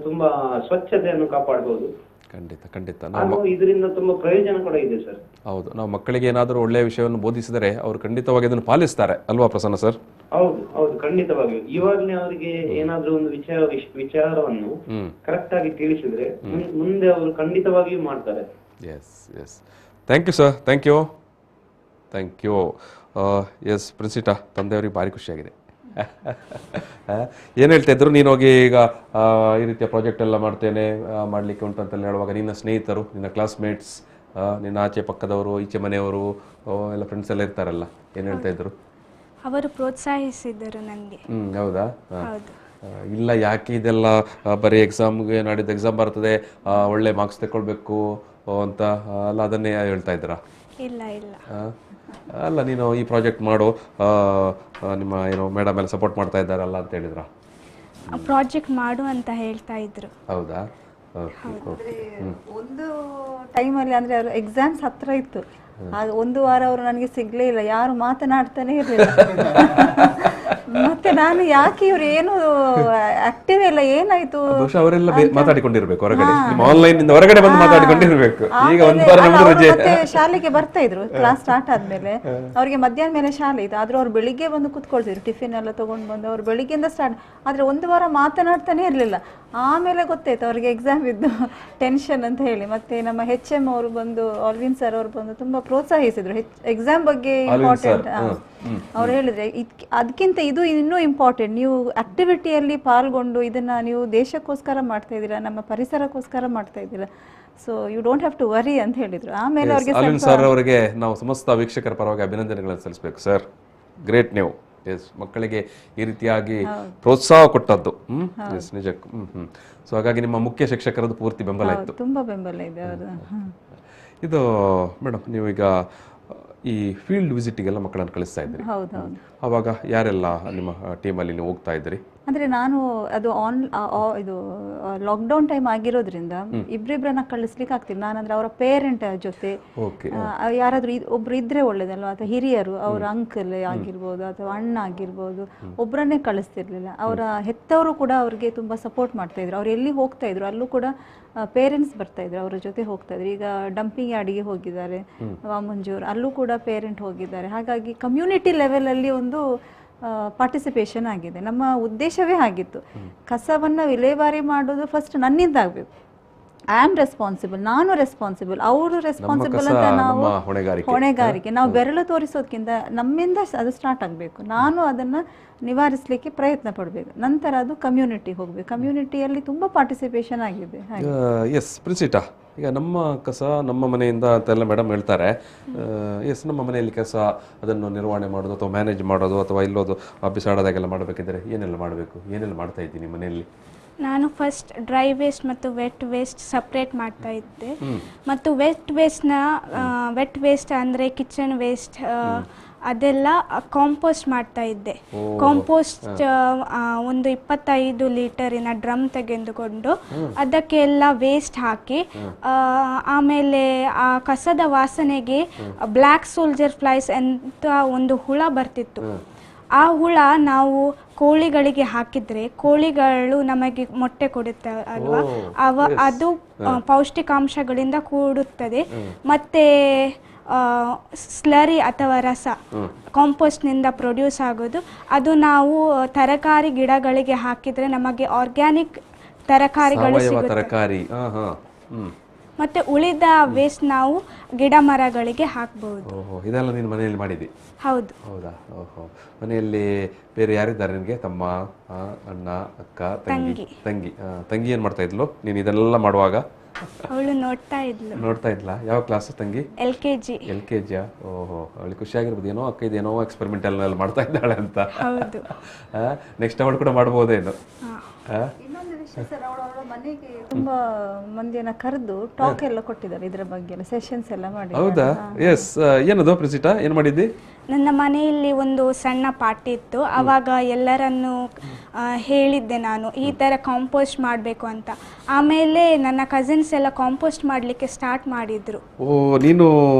ತುಂಬಾ ಸ್ವಚ್ಛತೆಯನ್ನು ಕಾಪಾಡಬಹುದು. ಖಂಡಿತ ಖಂಡಿತ. ಹಾಗೂ ಇದರಿಂದ ತುಂಬಾ ಪ್ರಯೋಜನ ಕೂಡ ಇದೆ ಸರ್. ಹೌದು, ನಾವು ಮಕ್ಕಳಿಗೆ ಏನಾದರೂ ಒಳ್ಳೆಯ ವಿಷಯವನ್ನು ಬೋಧಿಸಿದರೆ ಅವರು ಖಂಡಿತವಾಗಿ ಅದನ್ನು ಪಾಲಿಸ್ತಾರೆ ಅಲ್ವಾ ಪ್ರಸನ್ನ ಸರ್? ಹೌದು ಹೌದು, ಖಂಡಿತವಾಗಿಯೂ. ಇವಾಗಲೇ ಅವರಿಗೆ ಏನಾದ್ರೂ ಒಂದು ವಿಚಾರವನ್ನು ಕರೆಕ್ಟ್ ಆಗಿ ತಿಳಿಸಿದ್ರೆ ಮುಂದೆ ಅವರು ಖಂಡಿತವಾಗಿಯೂ ಮಾಡ್ತಾರೆ. Yes yes. Thank you sir, thank you thank you. Yes Princita, ತಂದೆಯವ್ರಿಗೆ ಭಾರಿ ಖುಷಿಯಾಗಿದೆ. ಏನು ಹೇಳ್ತಾ ಇದ್ರು ನೀನು ಹೋಗಿ ಈಗ ಈ ರೀತಿಯ ಪ್ರಾಜೆಕ್ಟ್ ಎಲ್ಲ ಮಾಡ್ತೇನೆ ಮಾಡಲಿಕ್ಕೆ ಉಂಟು ಅಂತೆಲ್ಲ ಹೇಳುವಾಗ ನಿನ್ನ ಸ್ನೇಹಿತರು, ನಿನ್ನ ಕ್ಲಾಸ್ಮೇಟ್ಸ್, ನಿನ್ನ ಆಚೆ ಪಕ್ಕದವರು, ಈಚೆ ಮನೆಯವರು ಎಲ್ಲ ಫ್ರೆಂಡ್ಸ್ ಎಲ್ಲ ಇರ್ತಾರಲ್ಲ, ಏನು ಹೇಳ್ತಾ ಇದ್ರು? ಅವರು ಪ್ರೋತ್ಸಾಹಿಸಿದರು ನನಗೆ. ಹೌದಾ? ಇಲ್ಲ ಯಾಕೆ ಇದೆಲ್ಲ ಬರೀ ಎಕ್ಸಾಮ್ಗೆ ನಾಡಿದ್ದು ಎಕ್ಸಾಮ್ ಬರ್ತದೆ ಒಳ್ಳೆ ಮಾರ್ಕ್ಸ್ ತಗೊಳ್ಬೇಕು ಅಂತ ಅಲ್ಲ ಅದನ್ನೇ ಹೇಳ್ತಾ ಇದ್ದೀರಾ? ಇಲ್ಲ ಇಲ್ಲ. ಅಲ್ಲ ನೀನು ಈ ಪ್ರಾಜೆಕ್ಟ್ ಮಾಡು ನಿಮ್ಮ ಏನು ಮೇಡಮ್ ಎಲ್ಲ ಸಪೋರ್ಟ್ ಮಾಡ್ತಾ ಇದ್ದಾರಲ್ಲ ಅಂತ ಹೇಳಿದ್ರ? ಪ್ರಾಜೆಕ್ಟ್ ಮಾಡು ಅಂತ ಹೇಳ್ತಾ ಇದ್ರು. ಹೌದಾ? ಒಂದು ಟೈಮಲ್ಲಿ ಅಂದ್ರೆ ಅವರು ಎಕ್ಸಾಮ್ಸ್ ಹತ್ರ ಇತ್ತು, ಒಂದು ವಾರ ಅವರು ನನಗೆ ಸಿಗ್ಲೇ ಇಲ್ಲ, ಯಾರು ಮಾತನಾಡ್ತಾನೆ ಇರಲಿಲ್ಲ. ಮತ್ತೆ ನಾನು ಯಾಕೆ ಇವ್ರು ಏನು ಆಕ್ಟಿವ್ ಇಲ್ಲ, ಏನಾಯ್ತು? ಅವರೆಲ್ಲ ಮಾತಾಡಿಕೊಂಡಿರ್ಬೇಕು ಹೊರಗಡೆ, ಆನ್ಲೈನ್ ಇಂದ ಹೊರಗಡೆ ಬಂದು ಮಾತಾಡಿಕೊಂಡಿರ್ಬೇಕು. ಈಗ ಒಂದು ವಾರ ಮತ್ತೆ ಶಾಲೆಗೆ ಬರ್ತಾ ಇದ್ರು, ಕ್ಲಾಸ್ ಸ್ಟಾರ್ಟ್ ಆದ್ಮೇಲೆ ಅವ್ರಿಗೆ ಮಧ್ಯಾಹ್ನ ಮೇಲೆ ಶಾಲೆ ಇತ್ತು, ಆದ್ರೂ ಅವ್ರು ಬೆಳಿಗ್ಗೆ ಬಂದು ಕುತ್ಕೊಳ್ತಿದ್ರು, ಟಿಫಿನ್ ಎಲ್ಲ ತಗೊಂಡು ಬಂದು ಅವ್ರು ಬೆಳಿಗ್ಗೆಯಿಂದ ಸ್ಟಾರ್ಟ್. ಆದ್ರೆ ಒಂದು ವಾರ ಮಾತನಾಡ್ತಾನೆ ಇರ್ಲಿಲ್ಲ. ಆಮೇಲೆ ಗೊತ್ತಾಯ್ತು ಅವ್ರಿಗೆ ಎಕ್ಸಾಮ್ ಇದ್ದು ಟೆನ್ಷನ್ ಅಂತ ಹೇಳಿ. ಮತ್ತೆ ನಮ್ಮ HM ಅವರು ಬಂದು, ಆಲ್ವಿನ್ ಸರ್ ಅವರು ಬಂದು ತುಂಬಾ ಪ್ರೋತ್ಸಾಹಿಸಿದ್ರು ಎಕ್ಸಾಮ್ ಬಗ್ಗೆ ಇಂಪಾರ್ಟೆಂಟ್. ಅವ್ರು ಹೇಳಿದ್ರೆ ಅದಕ್ಕಿಂತ ಇದು ಇನ್ನೂ ಇಂಪಾರ್ಟೆಂಟ್, ನೀವು ಆಕ್ಟಿವಿಟಿಯಲ್ಲಿ ಪಾಲ್ಗೊಂಡು ಇದನ್ನ ನೀವು ದೇಶಕ್ಕೋಸ್ಕರ ಮಾಡ್ತಾ ಇದ್ದೀರಾ, ನಮ್ಮ ಪರಿಸರಕ್ಕೋಸ್ಕರ ಮಾಡ್ತಾ ಇದ್ದೀರಾ, so you don't have to worry ಅಂತ ಹೇಳಿದ್ರು. ಆಮೇಲೆ ಅವ್ರಿಗೆ ಸರ್ ಅವರಿಗೆ ನಾವು ಸಮಸ್ತ ವೀಕ್ಷಕರ ಪರವಾಗಿ ಅಭಿನಂದನೆಗಳನ್ನು ಸಲ್ಲಿಸಬೇಕು ಸರ್. ಗ್ರೇಟ್ ನೀವು. ಎಸ್, ಮಕ್ಕಳಿಗೆ ಈ ರೀತಿಯಾಗಿ ಪ್ರೋತ್ಸಾಹ ಕೊಟ್ಟದ್ದು ಎಸ್ ನಿಜಕ್ಕೂ. ಸೊ ಹಾಗಾಗಿ ನಿಮ್ಮ ಮುಖ್ಯ ಶಿಕ್ಷಕರದ್ದು ಪೂರ್ತಿ ಬೆಂಬಲ ಇತ್ತು. ತುಂಬಾ ಬೆಂಬಲ ಇದೆ ಅವರು. ಇದು ಮೇಡಮ್, ನೀವೀಗ ಈ ಫೀಲ್ಡ್ ವಿಸಿಟಿಗೆಲ್ಲ ಮಕ್ಕಳನ್ನು ಕಳಿಸ್ತಾ ಇದ್ರಿ, ಅವಾಗ ಯಾರೆಲ್ಲ ನಿಮ್ಮ ಟೀಮಲ್ಲಿ ನೀವು ಹೋಗ್ತಾ ಇದ್ರಿ? ಅಂದ್ರೆ ನಾನು ಅದು ಇದು ಲಾಕ್ಡೌನ್ ಟೈಮ್ ಆಗಿರೋದ್ರಿಂದ ಇಬ್ರಿಬ್ರನ್ನ ಕಳಿಸ್ಲಿಕ್ಕೆ ಆಗ್ತಿಲ್ಲ. ನಾನಂದ್ರೆ ಅವರ ಪೇರೆಂಟ್ ಜೊತೆ ಯಾರಾದ್ರೂ ಒಬ್ರು ಇದ್ರೆ ಒಳ್ಳೇದಲ್ವಾ, ಅಥವಾ ಹಿರಿಯರು, ಅವರ ಅಂಕಲ್ ಆಗಿರ್ಬೋದು ಅಥವಾ ಅಣ್ಣ ಆಗಿರ್ಬೋದು, ಒಬ್ಬರನ್ನೇ ಕಳಿಸ್ತಿರ್ಲಿಲ್ಲ. ಅವರ ಹೆತ್ತವರು ಕೂಡ ಅವ್ರಿಗೆ ತುಂಬಾ ಸಪೋರ್ಟ್ ಮಾಡ್ತಾ ಇದ್ರು. ಅವ್ರು ಎಲ್ಲಿ ಹೋಗ್ತಾ ಇದ್ರು ಅಲ್ಲೂ ಕೂಡ ಪೇರೆಂಟ್ಸ್ ಬರ್ತಾ ಇದ್ರು, ಅವರ ಜೊತೆ ಹೋಗ್ತಾ ಇದ್ರು. ಈಗ ಡಂಪಿಂಗ್ ಯಾರ್ಡಿಗೆ ಹೋಗಿದ್ದಾರೆ ವಾಮಂಜೂರ್, ಅಲ್ಲೂ ಕೂಡ ಪೇರೆಂಟ್ ಹೋಗಿದ್ದಾರೆ. ಹಾಗಾಗಿ ಕಮ್ಯುನಿಟಿ ಲೆವೆಲ್ ಅಲ್ಲಿ ಒಂದು ಪಾರ್ಟಿಸಿಪೇಷನ್ ಆಗಿದೆ. ನಮ್ಮ ಉದ್ದೇಶವೇ ಆಗಿತ್ತು, ಕಸವನ್ನ ವಿಲೇವಾರಿ ಮಾಡೋದು ಫಸ್ಟ್ ನನ್ನಿಂದ ಆಗ್ಬೇಕು. ಐ ಆಮ್ ರೆಸ್ಪಾನ್ಸಿಬಲ್, ನಾನು ರೆಸ್ಪಾನ್ಸಿಬಲ್, ಅವರು ರೆಸ್ಪಾನ್ಸಿಬಲ್ ಅಂತ ನಾವು ಹೊಣೆಗಾರಿಕೆ ನಾವು ಬೆರಳು ತೋರಿಸೋದಕ್ಕಿಂತ ನಮ್ಮಿಂದ ಅದು ಸ್ಟಾರ್ಟ್ ಆಗಬೇಕು. ನಾನು ಅದನ್ನ ನಿವಾರಿಸಲಿಕ್ಕೆ ಪ್ರಯತ್ನ ಪಡಬೇಕು. ನಂತರ ಅದು ಕಮ್ಯುನಿಟಿ ಹೋಗ್ಬೇಕು. ಕಮ್ಯುನಿಟಿಯಲ್ಲಿ ತುಂಬಾ ಪಾರ್ಟಿಸಿಪೇಷನ್ ಆಗಿದೆ. ಎಸ್ ಪ್ರಿನ್ಸಿಟಾ, ಈಗ ನಮ್ಮ ಕಸ ನಮ್ಮ ಮನೆಯಿಂದ ಅಂತೆಲ್ಲ ಮೇಡಮ್ ಹೇಳ್ತಾರೆ. ಎಸ್, ನಮ್ಮ ಮನೆಯಲ್ಲಿ ಕಸ ಅದನ್ನು ನಿರ್ವಹಣೆ ಮಾಡೋದು ಅಥವಾ ಮ್ಯಾನೇಜ್ ಮಾಡೋದು ಅಥವಾ ಇಲ್ಲೋದು ಬಿಸಾಡೋದಾಗೆಲ್ಲ ಮಾಡಬೇಕಿದ್ರೆ ಏನೆಲ್ಲ ಮಾಡಬೇಕು, ಏನೆಲ್ಲ ಮಾಡ್ತಾ ಇದ್ದೀನಿ ಮನೆಯಲ್ಲಿ? ನಾನು ಫಸ್ಟ್ ಡ್ರೈ ವೇಸ್ಟ್ ಮತ್ತು ವೆಟ್ ವೇಸ್ಟ್ ಸಪ್ರೇಟ್ ಮಾಡ್ತಾ ಇದ್ದೆ. ಮತ್ತು ವೆಟ್ ವೇಸ್ಟ್ ಅಂದರೆ ಕಿಚನ್ ವೇಸ್ಟ್ ಅದೆಲ್ಲ ಕಾಂಪೋಸ್ಟ್ ಮಾಡ್ತಾ ಇದ್ದೆ. ಕಾಂಪೋಸ್ಟ್ ಒಂದು 25 ಲೀಟರಿನ ಡ್ರಮ್ ತೆಗೆದುಕೊಂಡು ಅದಕ್ಕೆ ಎಲ್ಲ ವೇಸ್ಟ್ ಹಾಕಿ, ಆಮೇಲೆ ಆ ಕಸದ ವಾಸನೆಗೆ ಬ್ಲ್ಯಾಕ್ ಸೋಲ್ಜರ್ ಫ್ಲೈಸ್ ಅಂತ ಒಂದು ಹುಳ ಬರ್ತಿತ್ತು. ಆ ಹುಳ ನಾವು ಕೋಳಿಗಳಿಗೆ ಹಾಕಿದ್ರೆ ಕೋಳಿಗಳು ನಮಗೆ ಮೊಟ್ಟೆ ಕೊಡುತ್ತೆ ಅಲ್ವಾ, ಅದು ಪೌಷ್ಟಿಕಾಂಶಗಳಿಂದ ಕೂಡುತ್ತದೆ. ಮತ್ತೆ ಸ್ಲರಿ ಅಥವಾ ರಸ ಕಾಂಪೋಸ್ಟ್ನಿಂದ ಪ್ರೊಡ್ಯೂಸ್ ಆಗೋದು, ಅದು ನಾವು ತರಕಾರಿ ಗಿಡಗಳಿಗೆ ಹಾಕಿದ್ರೆ ನಮಗೆ ಆರ್ಗ್ಯಾನಿಕ್ ತರಕಾರಿಗಳು ಸಿಗುತ್ತೆ. ಮತ್ತೆ ಉಳಿದ ವೇಸ್ಟ್ ನಾವು ಗಿಡ ಮರಗಳಿಗೆ ಹಾಕಬಹುದು. ಇದೆಲ್ಲ ನೀನು ಮನೆಯಲ್ಲಿ ಮಾಡಿದಿ? ಹೌದು. ಹೌದಾ? ಓಹೋ. ಮನೆಯಲ್ಲಿ ಬೇರೆ ಯಾರಿದ್ದಾರೆ ನಿನಗೆ? ತಮ್ಮ, ಅಣ್ಣ, ಅಕ್ಕ, ತಂಗಿ? ತಂಗಿ ಏನ್ ಮಾಡ್ತಾ ಇದ್ಲು ನೀನು ಇದೆಲ್ಲ ಮಾಡುವಾಗ? ಅವಳು ನೋಡ್ತಾ ಇದ್ಲ. ಯಾವ ಕ್ಲಾಸ್ ತಂಗಿ? LKG. ಓಹೋ, ಅವಳಿಗೆ ಖುಷಿಯಾಗಿರ್ಬೋದು ಏನೋ, ಅಕ್ಕ ಇದೇನೋ ಎಕ್ಸ್ಪೆರಿಮೆಂಟ್ ಎಲ್ಲ ಮಾಡ್ತಾ ಇದ್ದಾಳೆ ಅಂತ. ಹೌದು. ನೆಕ್ಸ್ಟ್ ಅವಳು ಕೂಡ ಮಾಡ್ಬೋದೇನು? ಇನ್ನೊಂದು ವಿಷಯ ಸರ್, ಅವಳು ಮನೆಗೆ ತುಂಬಾ ಮಂದಿಯನ್ನ ಕರೆದು ಟಾಕ್ ಎಲ್ಲ ಕೊಟ್ಟಿದ್ದಾರೆ, ಇದರ ಬಗ್ಗೆ ಎಲ್ಲ ಸೆಷನ್ಸ್ ಎಲ್ಲ ಮಾಡಿ. ಹೌದಾ? ಎಸ್. ಏನದು ಪ್ರಿಸಿಟಾ, ಏನು ಮಾಡಿದ್ದಿ? ನನ್ನ ಮನೆಯಲ್ಲಿ ಒಂದು ಸಣ್ಣ ಪಾರ್ಟಿ ಇತ್ತು, ಆವಾಗ ಎಲ್ಲರನ್ನು ಹೇಳಿದ್ದೆ ನಾನು ಈ ಥರ ಕಾಂಪೋಸ್ಟ್ ಮಾಡಬೇಕು ಅಂತ. ಆಮೇಲೆ ನನ್ನ ಕಸಿನ್ಸ್ ಎಲ್ಲ ಕಾಂಪೋಸ್ಟ್ ಮಾಡಲಿಕ್ಕೆ ಸ್ಟಾರ್ಟ್ ಮಾಡಿದ್ರು. ಓ, ನೀನು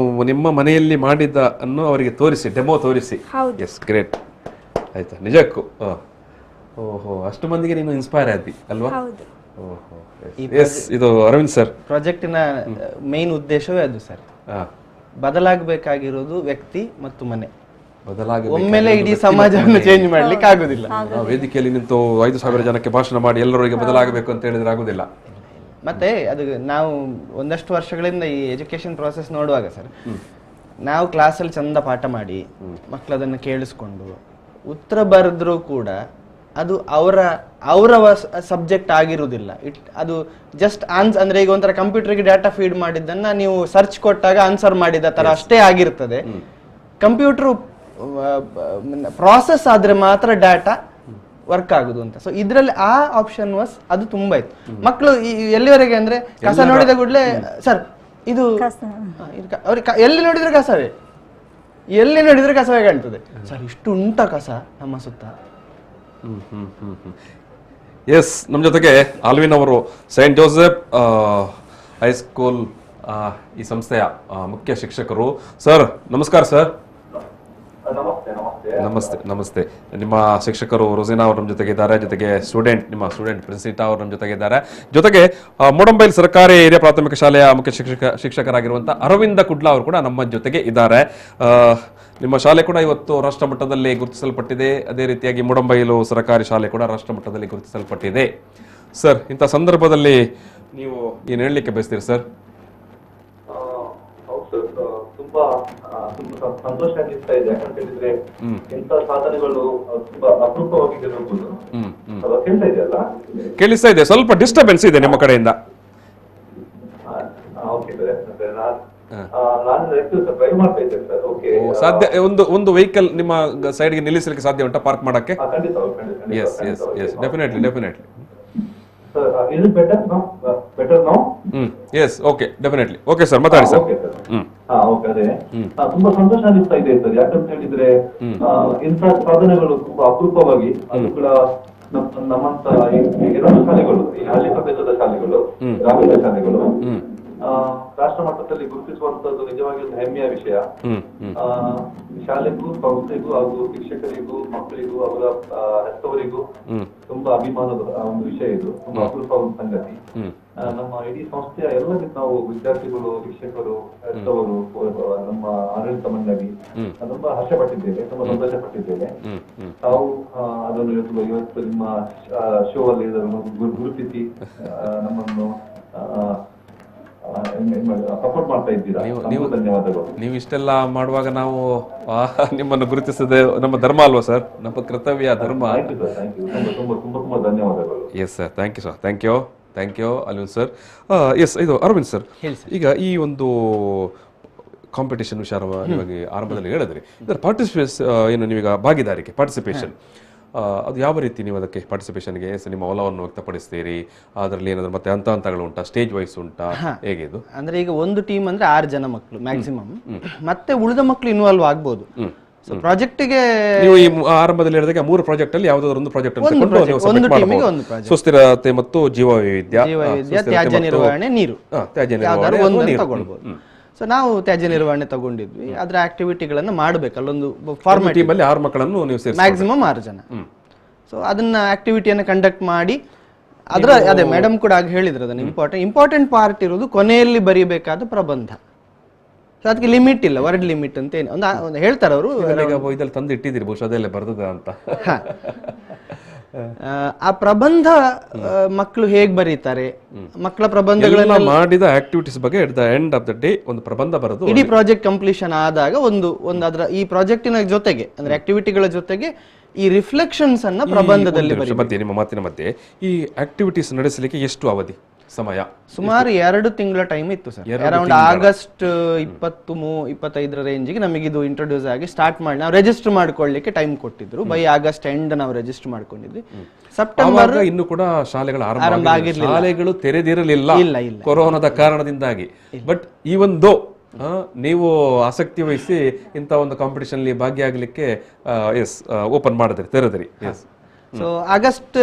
ನಿಮ್ಮ ಮನೆಯಲ್ಲಿ ಮಾಡಿದ್ದ ಅನ್ನು ಅವರಿಗೆ ತೋರಿಸಿ, ಡೆಮೋ ತೋರಿಸಿ. ಹೌದು. Yes, great. ಆಯ್ತಾ, ನಿಜಕ್ಕೂ. ಓಹೋ, ಅಷ್ಟು ಮಂದಿಗೆ ನೀನು ಇನ್ಸ್ಪೈರ್ ಆದಿ ಅಲ್ವಾ? ಹೌದು. ಓಹೋ, ಎಸ್. ಇದು ಅರವಿಂದ್ ಸರ್, ಪ್ರಾಜೆಕ್ಟಿನ ಮೇನ್ ಉದ್ದೇಶವೇ ಅದು ಸರ್. ಬದಲಾಗಬೇಕಾಗಿರೋದು ವ್ಯಕ್ತಿ ಮತ್ತು ಮನೆ. ಒಮ್ಮೆಲೆ ಇಡೀ ಸಮಾಜವನ್ನು ಚೇಂಜ್ ಮಾಡ್ಲಿಕ್ಕೆ ಆಗುದಿಲ್ಲ. ವೇದಿಕೆಯಲ್ಲಿ ನಿಂತು 5,000 ಜನಕ್ಕೆ ಭಾಷಣ ಮಾಡಿ ಎಲ್ಲರಿಗೆ ಬದಲಾಗಬೇಕು ಅಂತ ಹೇಳಿದ್ರೆ ಆಗುದಿಲ್ಲ. ಮತ್ತೆ ಅದು ನಾವು ಒಂದಷ್ಟು ವರ್ಷಗಳಿಂದ ಈ ಎಜುಕೇಶನ್ ಪ್ರಾಸೆಸ್ ನೋಡುವಾಗ ಸರ್, ನಾವು ಕ್ಲಾಸಲ್ಲಿ ಚಂದ ಪಾಠ ಮಾಡಿ ಮಕ್ಕಳದನ್ನು ಕೇಳಿಸ್ಕೊಂಡು ಉತ್ತರ ಬರೆದ್ರೂ ಕೂಡ ಅದು ಅವರ ಸಬ್ಜೆಕ್ಟ್ ಆಗಿರುವುದಿಲ್ಲ. ಅದು ಜಸ್ಟ್ ಅಂದ್ರೆ ಈಗ ಒಂಥರ ಕಂಪ್ಯೂಟರ್ಗೆ ಡಾಟಾ ಫೀಡ್ ಮಾಡಿದ್ದನ್ನ ನೀವು ಸರ್ಚ್ ಕೊಟ್ಟಾಗ ಆನ್ಸರ್ ಮಾಡಿದ ತರ ಅಷ್ಟೇ ಆಗಿರ್ತದೆ. ಕಂಪ್ಯೂಟರ್ ಪ್ರಾಸೆಸ್ ಆದ್ರೆ ಮಾತ್ರ ಡಾಟಾ ವರ್ಕ್ ಆಗುದು ಅಂತ. ಸೊ ಇದ್ರಲ್ಲಿ ಆ ಆಪ್ಷನ್ ಅದು ತುಂಬಾ ಇತ್ತು. ಮಕ್ಕಳು ಎಲ್ಲಿವರೆಗೆ ಅಂದ್ರೆ ಕಸ ನೋಡಿದ ಕೂಡಲೇ ಸರ್ ಇದು ಅವ್ರಿಗೆ ಎಲ್ಲಿ ನೋಡಿದ್ರೆ ಕಸವೇ, ಎಲ್ಲಿ ನೋಡಿದ್ರೆ ಕಸವೇ ಕಾಣ್ತದೆ ಸರ್, ಇಷ್ಟು ಉಂಟ ಕಸ ನಮ್ಮ ಸುತ್ತ. ಎಸ್, ನಮ್ಮ ಜೊತೆಗೆ ಆಲ್ವಿನ್ ಅವರು ಸೈಂಟ್ ಜೋಸೆಫ್ ಹೈಸ್ಕೂಲ್ ಈ ಸಂಸ್ಥೆಯ ಮುಖ್ಯ ಶಿಕ್ಷಕರು. ಸರ್ ನಮಸ್ಕಾರ. ಸರ್ ನಮಸ್ತೆ. ನಮಸ್ತೆ. ನಿಮ್ಮ ಶಿಕ್ಷಕರು ರೋಸಿನಾ ಅವರು ನಮ್ಮ ಜೊತೆಗೆ ಇದ್ದಾರೆ, ಜೊತೆಗೆ ನಿಮ್ಮ ಸ್ಟೂಡೆಂಟ್ ಪ್ರಿನ್ಸಿಟಾ ಅವರು ನಮ್ಮ ಜೊತೆಗೆ ಇದ್ದಾರೆ, ಜೊತೆಗೆ ಮೊಡಂಬೈಲ್ ಸರ್ಕಾರಿ ಹಿರಿಯ ಪ್ರಾಥಮಿಕ ಶಾಲೆಯ ಮುಖ್ಯ ಶಿಕ್ಷಕರಾಗಿರುವಂತಹ ಅರವಿಂದ ಕುಡ್ಲಾ ಅವರು ಕೂಡ ನಮ್ಮ ಜೊತೆಗೆ ಇದ್ದಾರೆ. ನಿಮ್ಮ ಶಾಲೆ ಕೂಡ ಇವತ್ತು ರಾಷ್ಟ್ರ ಮಟ್ಟದಲ್ಲಿ ಗುರುತಿಸಲ್ಪಟ್ಟಿದೆ, ಅದೇ ರೀತಿಯಾಗಿ ಮೊಡಂಬೈಲು ಸರ್ಕಾರಿ ಶಾಲೆ ಕೂಡ ರಾಷ್ಟ್ರ ಮಟ್ಟದಲ್ಲಿ ಗುರುತಿಸಲ್ಪಟ್ಟಿದೆ. ಸರ್, ಇಂಥ ಸಂದರ್ಭದಲ್ಲಿ ನೀವು ಏನು ಹೇಳಲಿಕ್ಕೆ ಬಯಸ್ತೀರಿ ಸರ್? ತುಂಬಾ ಸಂತೋಷ ಅನಿಸ್ತಾ ಇದೆ. ಯಾಕಂತ ಹೇಳಿದ್ರೆ ಇಂಥ ಸಾಧನೆಗಳು ತುಂಬಾ ಅಪರೂಪವಾಗಿ ಗೆಲ್ಲಬಹುದು. ಕೇಳ್ತಾ ಇದೆಯಲ್ಲ? ಕೇಳಿಸ್ತಾ ಇದೆ, ಸ್ವಲ್ಪ ಡಿಸ್ಟರ್ಬೆನ್ಸ್ ಇದೆ ನಿಮ್ಮ ಕಡೆಯಿಂದ. ಸಾಧ್ಯ ಒಂದು ವೆಹಿಕಲ್ ನಿಮ್ಮ ಸೈಡ್ಗೆ ನಿಲ್ಲಿಸಲಿಕ್ಕೆ ಸಾಧ್ಯ ಉಂಟಾ, ಪಾರ್ಕ್ ಮಾಡಕ್ಕೆ? Yes yes yes, definitely definitely. Yes, okay, definitely. Okay sir, ಮಾತಾಡಿ ಸರ್. ತುಂಬಾ ಸಂತೋಷ ಅನಿಸ್ತಾ ಇದೆ ಸರ್. ಯಾಕಂತ ಹೇಳಿದ್ರೆ ಇಂಥ ಸಾಧನೆಗಳು ತುಂಬಾ ಅಪರೂಪವಾಗಿ, ಅದು ಕೂಡ ನಮ್ಮಂತ ಎರಡು ಶಾಲೆಗಳು, ಈ ಹಳ್ಳಿ ಪ್ರದೇಶದ ಶಾಲೆಗಳು, ಗ್ರಾಮೀಣ ಶಾಲೆಗಳು ರಾಷ್ಟ್ರ ಮಟ್ಟದಲ್ಲಿ ಗುರುತಿಸುವಂತದ್ದು ನಿಜವಾಗಿ ಒಂದು ಹೆಮ್ಮೆಯ ವಿಷಯ. ಶಾಲೆಗೂ ಸಂಸ್ಥೆಗೂ ಹಾಗೂ ಶಿಕ್ಷಕರಿಗೂ ಮಕ್ಕಳಿಗೂ ಅವರ ಹೆತ್ತವರಿಗೂ ತುಂಬಾ ಅಭಿಮಾನದ ಒಂದು ವಿಷಯ ಇದು. ತುಂಬಾ ಅಪರೂಪ ಒಂದು ಸಂಗತಿ. ನಮ್ಮ ಇಡೀ ಸಂಸ್ಥೆಯ ಎಲ್ಲ ನಾವು ವಿದ್ಯಾರ್ಥಿಗಳು, ಶಿಕ್ಷಕರು, ಹೆತ್ತವರು, ನಮ್ಮ ಆಡಳಿತ ಮಂಡಳಿ ತುಂಬಾ ಹರ್ಷಪಟ್ಟಿದ್ದೇವೆ, ತುಂಬಾ ಸಂತೋಷ ಪಟ್ಟಿದ್ದೇವೆ. ತಾವು ಅದನ್ನು ಇವತ್ತು ನಿಮ್ಮ ಶೋ ಅಲ್ಲಿ ಗುರುತಿಸಿ ನಮ್ಮನ್ನು ಸಪೋರ್ಟ್ ಮಾಡ್ತಾ ಇದ್ದೀರಾ. ಧನ್ಯವಾದಗಳು. ನೀವು ಇಷ್ಟೆಲ್ಲ ಮಾಡುವಾಗ ನಾವು ನಿಮ್ಮನ್ನು ಗುರುತಿಸದೆ ನಮ್ಮ ಧರ್ಮ ಅಲ್ವಾ ಸರ್, ನಮ್ಮ ಕರ್ತವ್ಯ, ಧರ್ಮ. ತುಂಬಾ ಧನ್ಯವಾದಗಳು. Yes sir, thank you sir, thank you Alvin sir. Yes, ಇದು ಅರವಿಂದ್ ಸರ್, ಈಗ ಈ ಒಂದು ಕಾಂಪಿಟೇಷನ್ ವಿಚಾರವಾಗಿ ಆರಂಭದಲ್ಲಿ ಹೇಳಿದ್ರಿ, ಇದರ ಏನು ನೀವೀಗ ಭಾಗಿದಾರಿಕೆ ಪಾರ್ಟಿಸಿಪೇಷನ್, ಅದು ಯಾವ ರೀತಿ ನೀವು ಅದಕ್ಕೆ ಪಾರ್ಟಿಸಿಪೇಷನ್ಗೆ ನಿಮ್ಮ ಒಲವನ್ನು ವ್ಯಕ್ತಪಡಿಸ್ತೀರಿ? ಅದರಲ್ಲಿ ಏನಾದ್ರು ಮತ್ತೆ ಹಂತಗಳು ಉಂಟಾ, ಸ್ಟೇಜ್ ವೈಸ್ ಉಂಟಾ, ಹೇಗೆ ಇದು? ಅಂದ್ರೆ ಈಗ ಒಂದು ಟೀಮ್ ಅಂದ್ರೆ 6 ಜನ ಮಕ್ಕಳು ಮ್ಯಾಕ್ಸಿಮಮ್, ಮತ್ತೆ ಉಳಿದ ಮಕ್ಕಳು ಇನ್ವಾಲ್ವ್ ಆಗ್ಬೋದು. ಪ್ರಾಜೆಕ್ಟ್ಗೆ ನೀವು ಈ ಆರಂಭದಲ್ಲಿ ಹೇಳಿದಾಗ 3 ಪ್ರಾಜೆಕ್ಟ್ ಅಲ್ಲಿ ಯಾವುದಾದ್ರು ಒಂದು ಪ್ರಾಜೆಕ್ಟ್ ಸುಸ್ಥಿರತೆ ಮತ್ತು ಜೀವ ವೈವಿಧ್ಯ, ತ್ಯಾಜ್ಯ ನಿರ್ವಹಣೆ, ನೀರು, ತಗೊಳ್ಬಹುದು. ಸೊ ನಾವು ತ್ಯಾಜ್ಯ ನಿರ್ವಹಣೆ ತಗೊಂಡಿದ್ವಿ. ಅದರ ಆಕ್ಟಿವಿಟಿಗಳನ್ನ ಮಾಡ್ಬೇಕು. ಅಲ್ಲೊಂದು ಫಾರ್ಮ್ಯಾಟ್, 6 ಮಕ್ಕಳನ್ನು ನೀವು ಮ್ಯಾಕ್ಸಿಮಮ್ 6 ಜನ. ಸೊ ಅದನ್ನ ಆಕ್ಟಿವಿಟಿಯನ್ನು ಕಂಡಕ್ಟ್ ಮಾಡಿ ಅದೇ ಮೇಡಮ್ ಕೂಡ ಆಗ ಹೇಳಿದ್ರು, ಅದನ್ನ ಇಂಪಾರ್ಟೆಂಟ್ ಪಾರ್ಟ್ ಇರೋದು ಕೊನೆಯಲ್ಲಿ ಬರೀಬೇಕಾದ ಪ್ರಬಂಧ. ಸೊ ಅದಕ್ಕೆ ಲಿಮಿಟ್ ಇಲ್ಲ, ವರ್ಡ್ ಲಿಮಿಟ್ ಅಂತ ಏನು ಒಂದು ಹೇಳ್ತಾರೆ ಅವರು. ಇದ್ರಲ್ಲಿ ತಂದು ಇಟ್ಟಿದ್ದೀರಿ ಬಹುಶಃ ಅದೆಲ್ಲ ಬರ್ತದ ಅಂತ. ಆ ಪ್ರಬಂಧ ಮಕ್ಕಳು ಹೇಗ್ ಬರೀತಾರೆ, ಮಕ್ಕಳ ಪ್ರಬಂಧಗಳನ್ನ ಮಾಡಿದ ಆಕ್ಟಿವಿಟೀಸ್ ಬಗ್ಗೆ at the end of the day ಒಂದು ಪ್ರಬಂಧ ಬರೋದು. ಇಡೀ ಪ್ರಾಜೆಕ್ಟ್ ಕಂಪ್ಲೀಷನ್ ಆದಾಗ ಒಂದು ಅದರ ಈ ಪ್ರಾಜೆಕ್ಟಿನ ಜೊತೆಗೆ ಅಂದ್ರೆ ಆಕ್ಟಿವಿಟಿಗಳ ಜೊತೆಗೆ ಈ ರಿಫ್ಲೆಕ್ಷನ್ಸ್ ಅನ್ನ ಪ್ರಬಂಧದಲ್ಲಿ ಮಧ್ಯೆ ನಿಮ್ಮ ಮಾತಿನ ಮಧ್ಯೆ ಈ ಆಕ್ಟಿವಿಟೀಸ್ ನಡೆಸಲಿಕ್ಕೆ ಎಷ್ಟು ಅವಧಿ? ಸಮಯ ಸುಮಾರು 2 ತಿಂಗಳ ಟೈಮ್ ಇತ್ತು ಸರ್. ಅರೌಂಡ್ ಆಗಸ್ಟ್ 25 ರೇಂಜಿಗೆ ನಮಗೆ ಇದು ಇಂಟ್ರೊಡ್ಯೂಸ್ ಆಗಿ ಸ್ಟಾರ್ಟ್ ಮಾಡಿ ನಾವು ರಿಜಿಸ್ಟರ್ ಮಾಡ್ಕೊಳ್ಳಿಕ್ಕೆ ಟೈಮ್ ಕೊಟ್ಟಿದ್ರು. ಬೈ ಆಗಸ್ಟ್ ಎಂಡ್ ನಾವು ರಿಜಿಸ್ಟರ್ ಮಾಡ್ಕೊಂಡಿದ್ವಿ. ಸೆಪ್ಟೆಂಬರ್ ಇನ್ನು ಕೂಡ ಶಾಲೆಗಳು ಆರಂಭ ಆಗಿರಲಿಲ್ಲ, ಶಾಲೆಗಳು ತೆರೆದಿರಲಿಲ್ಲ ಕೊರೋನಾದ ಕಾರಣದಿಂದಾಗಿ. ಬಟ್ ಈವನ್ ದೋ ನೀವು ಆಸಕ್ತಿ ವಹಿಸಿ ಇಂಥ ಒಂದು ಕಾಂಪಿಟಿಷನ್ ಭಾಗಿಯಾಗಲಿಕ್ಕೆ ಓಪನ್ ಮಾಡಿದ್ರಿ, ತೆರೆದ್ರಿ. ಸೊ ಆಗಸ್ಟ್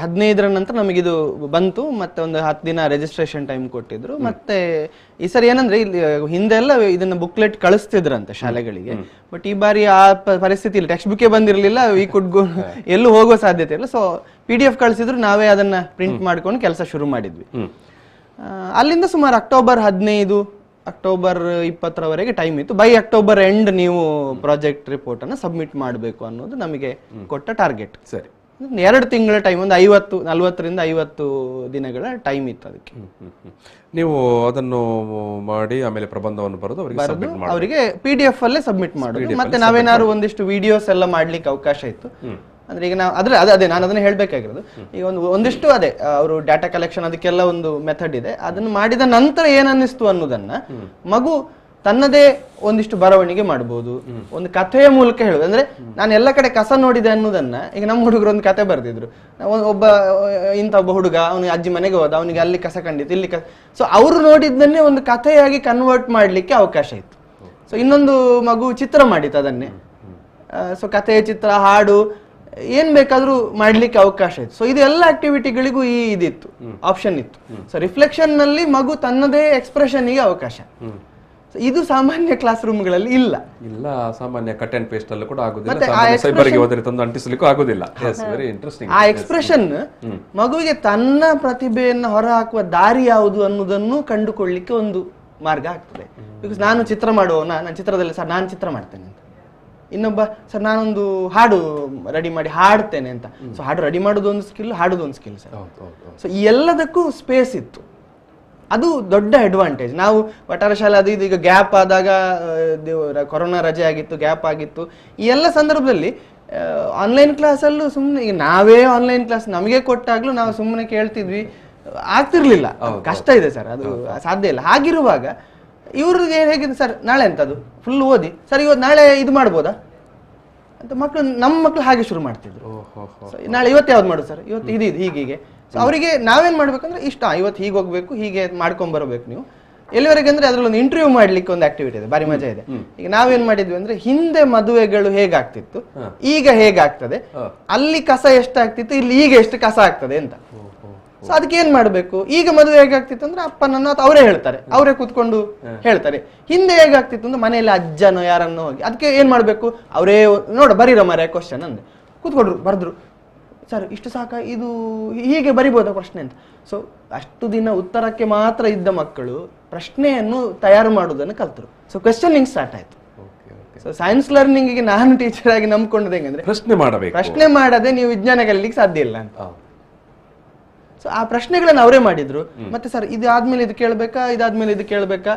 15ರ ನಂತರ ನಮಗಿದು ಬಂತು. ಮತ್ತೆ ಒಂದು 10 ದಿನ ರಿಜಿಸ್ಟ್ರೇಷನ್ ಟೈಮ್ ಕೊಟ್ಟಿದ್ರು. ಮತ್ತೆ ಈ ಸರಿ ಏನಂದ್ರೆ ಇಲ್ಲಿ ಹಿಂದೆಲ್ಲ ಇದನ್ನ ಬುಕ್ಲೆಟ್ ಕಳಿಸ್ತಿದ್ರಂತೆ ಶಾಲೆಗಳಿಗೆ. ಬಟ್ ಈ ಬಾರಿ ಆ ಪರಿಸ್ಥಿತಿ ಇಲ್ಲ, ಟೆಕ್ಸ್ಟ್ ಬುಕ್ಕೇ ಬಂದಿರಲಿಲ್ಲ, ವಿ ಕುಡ್ ಗೋ, ಎಲ್ಲೂ ಹೋಗೋ ಸಾಧ್ಯತೆ ಇಲ್ಲ. ಸೊ PDF ಕಳಿಸಿದ್ರು, ನಾವೇ ಅದನ್ನ ಪ್ರಿಂಟ್ ಮಾಡ್ಕೊಂಡು ಕೆಲಸ ಶುರು ಮಾಡಿದ್ವಿ. ಅಲ್ಲಿಂದ ಸುಮಾರು ಅಕ್ಟೋಬರ್ 15 ಅಕ್ಟೋಬರ್ 20ರವರೆಗೆ ಟೈಮ್ ಇತ್ತು. ಬೈ ಅಕ್ಟೋಬರ್ ಎಂಡ್ ನೀವು ಪ್ರಾಜೆಕ್ಟ್ ರಿಪೋರ್ಟ್ ಅನ್ನ ಸಬ್ಮಿಟ್ ಮಾಡಬೇಕು ಅನ್ನೋದು ನಮಗೆ ಕೊಟ್ಟ ಟಾರ್ಗೆಟ್. ಸರಿ, 2 ತಿಂಗಳ ಟೈಮ್, ಒಂದು 40ರಿಂದ 50 ದಿನಗಳ ಟೈಮ್ ಇತ್ತು ಅದಕ್ಕೆ. ನೀವು ಅದನ್ನು ಮಾಡಿ ಆಮೇಲೆ ಪ್ರಬಂಧವನ್ನು ಬರೆದು ಅವರಿಗೆ PDF ಅಲ್ಲೇ ಸಬ್ಮಿಟ್ ಮಾಡೋದು. ಮತ್ತೆ ನಾವೇನಾದ್ರು ಒಂದಿಷ್ಟು ವಿಡಿಯೋಸ್ ಎಲ್ಲ ಮಾಡ್ಲಿಕ್ಕೆ ಅವಕಾಶ ಇತ್ತು. ಅಂದ್ರೆ ಈಗ ನಾವು ಅದೇ ನಾನು ಅದನ್ನ ಹೇಳ್ಬೇಕಾಗಿರೋದು. ಈಗ ಒಂದಿಷ್ಟು ಅವರು ಡಾಟಾ ಕಲೆಕ್ಷನ್ ಅದಕ್ಕೆಲ್ಲ ಒಂದು ಮೆಥಡ್ ಇದೆ. ಅದನ್ನು ಮಾಡಿದ ನಂತರ ಏನ್ ಅನ್ನಿಸ್ತು ಅನ್ನೋದನ್ನ ಮಗು ತನ್ನದೇ ಒಂದಿಷ್ಟು ಬರವಣಿಗೆ ಮಾಡಬಹುದು, ಒಂದು ಕಥೆಯ ಮೂಲಕ ಹೇಳುದು. ಅಂದ್ರೆ ನಾನು ಎಲ್ಲ ಕಡೆ ಕಸ ನೋಡಿದೆ ಅನ್ನೋದನ್ನ, ಈಗ ನಮ್ಮ ಹುಡುಗರು ಒಂದು ಕತೆ ಬರ್ದಿದ್ರು, ಒಬ್ಬ ಹುಡುಗ ಅವನಿಗೆ ಅಜ್ಜಿ ಮನೆಗೆ ಹೋದ, ಅವನಿಗೆ ಅಲ್ಲಿ ಕಸ ಕಂಡಿತ್ತು, ಇಲ್ಲಿ ಸೊ ಅವರು ನೋಡಿದ್ದನ್ನೇ ಒಂದು ಕಥೆಯಾಗಿ ಕನ್ವರ್ಟ್ ಮಾಡ್ಲಿಕ್ಕೆ ಅವಕಾಶ ಇತ್ತು. ಸೊ ಇನ್ನೊಂದು ಮಗು ಚಿತ್ರ ಮಾಡಿತ್ತು ಅದನ್ನೇ. ಸೊ ಕಥೆ, ಚಿತ್ರ, ಹಾಡು ಏನ್ ಬೇಕಾದ್ರೂ ಮಾಡ್ಲಿಕ್ಕೆ ಅವಕಾಶ ಇತ್ತು. ಸೊ ಇದೆಲ್ಲ ಆಕ್ಟಿವಿಟಿಗಳಿಗೂ ಇದಿತ್ತು, ಆಪ್ಷನ್ ಇತ್ತು. ಸೊ ರಿಫ್ಲೆಕ್ಷನ್ ನಲ್ಲಿ ಮಗು ತನ್ನದೇ ಎಕ್ಸ್ಪ್ರೆಷನ್ ಗೆ ಅವಕಾಶ. ಇದು ಸಾಮಾನ್ಯ ಕ್ಲಾಸ್ ರೂಮ್ಗಳಲ್ಲಿ ಇಲ್ಲ. ಸಾಮಾನ್ಯ ಕಟ್ ಅಂಡ್ ಪೇಸ್ಟ್ ಅಲ್ಲೂ ಕೂಡ ಆಗುದಿಲ್ಲ, ಸೈಬರ್ಗೆ ಹೋದರೆ ತಂದು ಅಂಟಿಸಲಿಕ್ಕೂ ಆಗುದಿಲ್ಲ. Very interesting. ಆ ಎಕ್ಸ್ಪ್ರೆಷನ್ ಮಗುವಿಗೆ ತನ್ನ ಪ್ರತಿಭೆಯನ್ನು ಹೊರಹಾಕುವ ದಾರಿ ಯಾವುದು ಅನ್ನೋದನ್ನು ಕಂಡುಕೊಳ್ಳಿಕ್ಕೆ ಒಂದು ಮಾರ್ಗ ಆಗ್ತದೆ. ಬಿಕಾಸ್ ನಾನು ಚಿತ್ರ ಮಾಡುವವನ, ನಾನು ಚಿತ್ರದಲ್ಲಿ ಸರ್ ನಾನು ಚಿತ್ರ ಮಾಡ್ತೇನೆ ಅಂತ, ಇನ್ನೊಬ್ಬ ಸರ್ ನಾನೊಂದು ಹಾಡು ರೆಡಿ ಮಾಡಿ ಹಾಡ್ತೇನೆ ಅಂತ. ಸೊ ಹಾಡು ರೆಡಿ ಮಾಡೋದು ಒಂದು ಸ್ಕಿಲ್, ಹಾಡೋದು ಒಂದು ಸ್ಕಿಲ್ ಸರ್. ಸೊ ಈ ಎಲ್ಲದಕ್ಕೂ ಸ್ಪೇಸ್ ಇತ್ತು. ಅದು ದೊಡ್ಡ ಅಡ್ವಾಂಟೇಜ್. ನಾವು ವಟಾರ ಶಾಲೆ ಅದು ಇದು ಈಗ ಗ್ಯಾಪ್ ಆದಾಗ, ಕೊರೋನಾ ರಜೆ ಆಗಿತ್ತು, ಗ್ಯಾಪ್ ಆಗಿತ್ತು, ಈ ಎಲ್ಲ ಸಂದರ್ಭದಲ್ಲಿ ಆನ್ಲೈನ್ ಕ್ಲಾಸಲ್ಲೂ ಸುಮ್ಮನೆ ಈಗ ನಾವೇ ಆನ್ಲೈನ್ ಕ್ಲಾಸ್ ನಮಗೆ ಕೊಟ್ಟಾಗ್ಲೂ ನಾವು ಸುಮ್ಮನೆ ಕೇಳ್ತಿದ್ವಿ, ಆಗ್ತಿರ್ಲಿಲ್ಲ. ಕಷ್ಟ ಇದೆ ಸರ್, ಅದು ಸಾಧ್ಯ ಇಲ್ಲ. ಹಾಗಿರುವಾಗ ಇವ್ರಿಗೆ ಹೇಗಿದೆ ಸರ್, ನಾಳೆ ಎಂತದು ಫುಲ್ ಓದಿ ಸರ್, ಇವತ್ತು ನಾಳೆ ಇದು ಮಾಡ್ಬೋದಾ ಅಂತ ನಮ್ಮ ಮಕ್ಳು ಹಾಗೆ ಶುರು ಮಾಡ್ತಿದ್ರು. ನಾಳೆ ಇವತ್ತು ಯಾವ್ದು ಮಾಡೋದು ಸರ್, ಇವತ್ತು ಇದು ಹೀಗೆ. ಸೊ ಅವರಿಗೆ ನಾವೇನ್ ಮಾಡ್ಬೇಕಂದ್ರೆ ಇಷ್ಟ, ಇವತ್ತು ಹೀಗೆ ಹೋಗ್ಬೇಕು, ಹೀಗೆ ಮಾಡ್ಕೊಂಡ್ ಬರಬೇಕು ನೀವು. ಎಲ್ಲಿವರೆಗೆ ಅಂದ್ರೆ ಅದ್ರಲ್ಲಿ ಒಂದು ಇಂಟರ್ವ್ಯೂ ಮಾಡ್ಲಿಕ್ಕೆ ಒಂದು ಆಕ್ಟಿವಿಟಿ ಇದೆ, ಬಾರಿ ಮಜಾ ಇದೆ. ಈಗ ನಾವೇನ್ ಮಾಡಿದ್ವಿ ಅಂದ್ರೆ, ಹಿಂದೆ ಮದುವೆಗಳು ಹೇಗಾಗ್ತಿತ್ತು, ಈಗ ಹೇಗಾಗ್ತದೆ, ಅಲ್ಲಿ ಕಸ ಎಷ್ಟಾಗ್ತಿತ್ತು, ಇಲ್ಲಿ ಈಗ ಎಷ್ಟು ಕಸ ಆಗ್ತದೆ ಅಂತ. ಸೊ ಅದಕ್ಕೆ ಏನ್ ಮಾಡ್ಬೇಕು, ಈಗ ಮದುವೆ ಹೇಗಾಗ್ತಿತ್ತು ಅಂದ್ರೆ ಅಪ್ಪನನ್ನು ಅವರೇ ಹೇಳ್ತಾರೆ, ಅವರೇ ಕೂತ್ಕೊಂಡು ಹೇಳ್ತಾರೆ. ಹಿಂದೆ ಹೇಗಾಗ್ತಿತ್ತು ಅಂದ್ರೆ ಮನೆಯಲ್ಲಿ ಅಜ್ಜನೋ ಯಾರನ್ನೋ ಹೋಗಿ, ಅದಕ್ಕೆ ಏನ್ ಮಾಡ್ಬೇಕು, ಅವರೇ ನೋಡ ಬರೀರ ಮರ ಕ್ವಶನ್ ಅಂದೆ, ಕೂತ್ಕೊಂಡ್ರು ಬರ್ದ್ರು, ಸರ್ ಇಷ್ಟು ಸಾಕ, ಇದು ಹೀಗೆ ಬರಿಬೋದಾ ಪ್ರಶ್ನೆ ಅಂತ. ಸೊ ಅಷ್ಟು ದಿನ ಉತ್ತರಕ್ಕೆ ಮಾತ್ರ ಇದ್ದ ಮಕ್ಕಳು ಪ್ರಶ್ನೆಯನ್ನು ತಯಾರು ಮಾಡುವುದನ್ನು ಕಲ್ತರು. ಸೊ ಕ್ವೆಶ್ಚನಿಂಗ್ ಸ್ಟಾರ್ಟ್ ಆಯ್ತು. ಸೊ ಸೈನ್ಸ್ ಲರ್ನಿಂಗ್ ಗೆ ನಾನು ಟೀಚರ್ ಆಗಿ ನಂಬ್ಕೊಂಡದ್ದು ಹೆಂಗಂದ್ರೆ, ಪ್ರಶ್ನೆ ಮಾಡದೆ ನೀವು ವಿಜ್ಞಾನ ಕಲಿಲಿಕ್ಕೆ ಸಾಧ್ಯ ಇಲ್ಲ ಅಂತ. ಸೊ ಆ ಪ್ರಶ್ನೆಗಳನ್ನ ಅವರೇ ಮಾಡಿದ್ರು. ಮತ್ತೆ ಸರ್ ಇದಾದ್ಮೇಲೆ ಇದು ಕೇಳ್ಬೇಕಾ, ಇದಾದ್ಮೇಲೆ ಇದು ಕೇಳ್ಬೇಕಾ,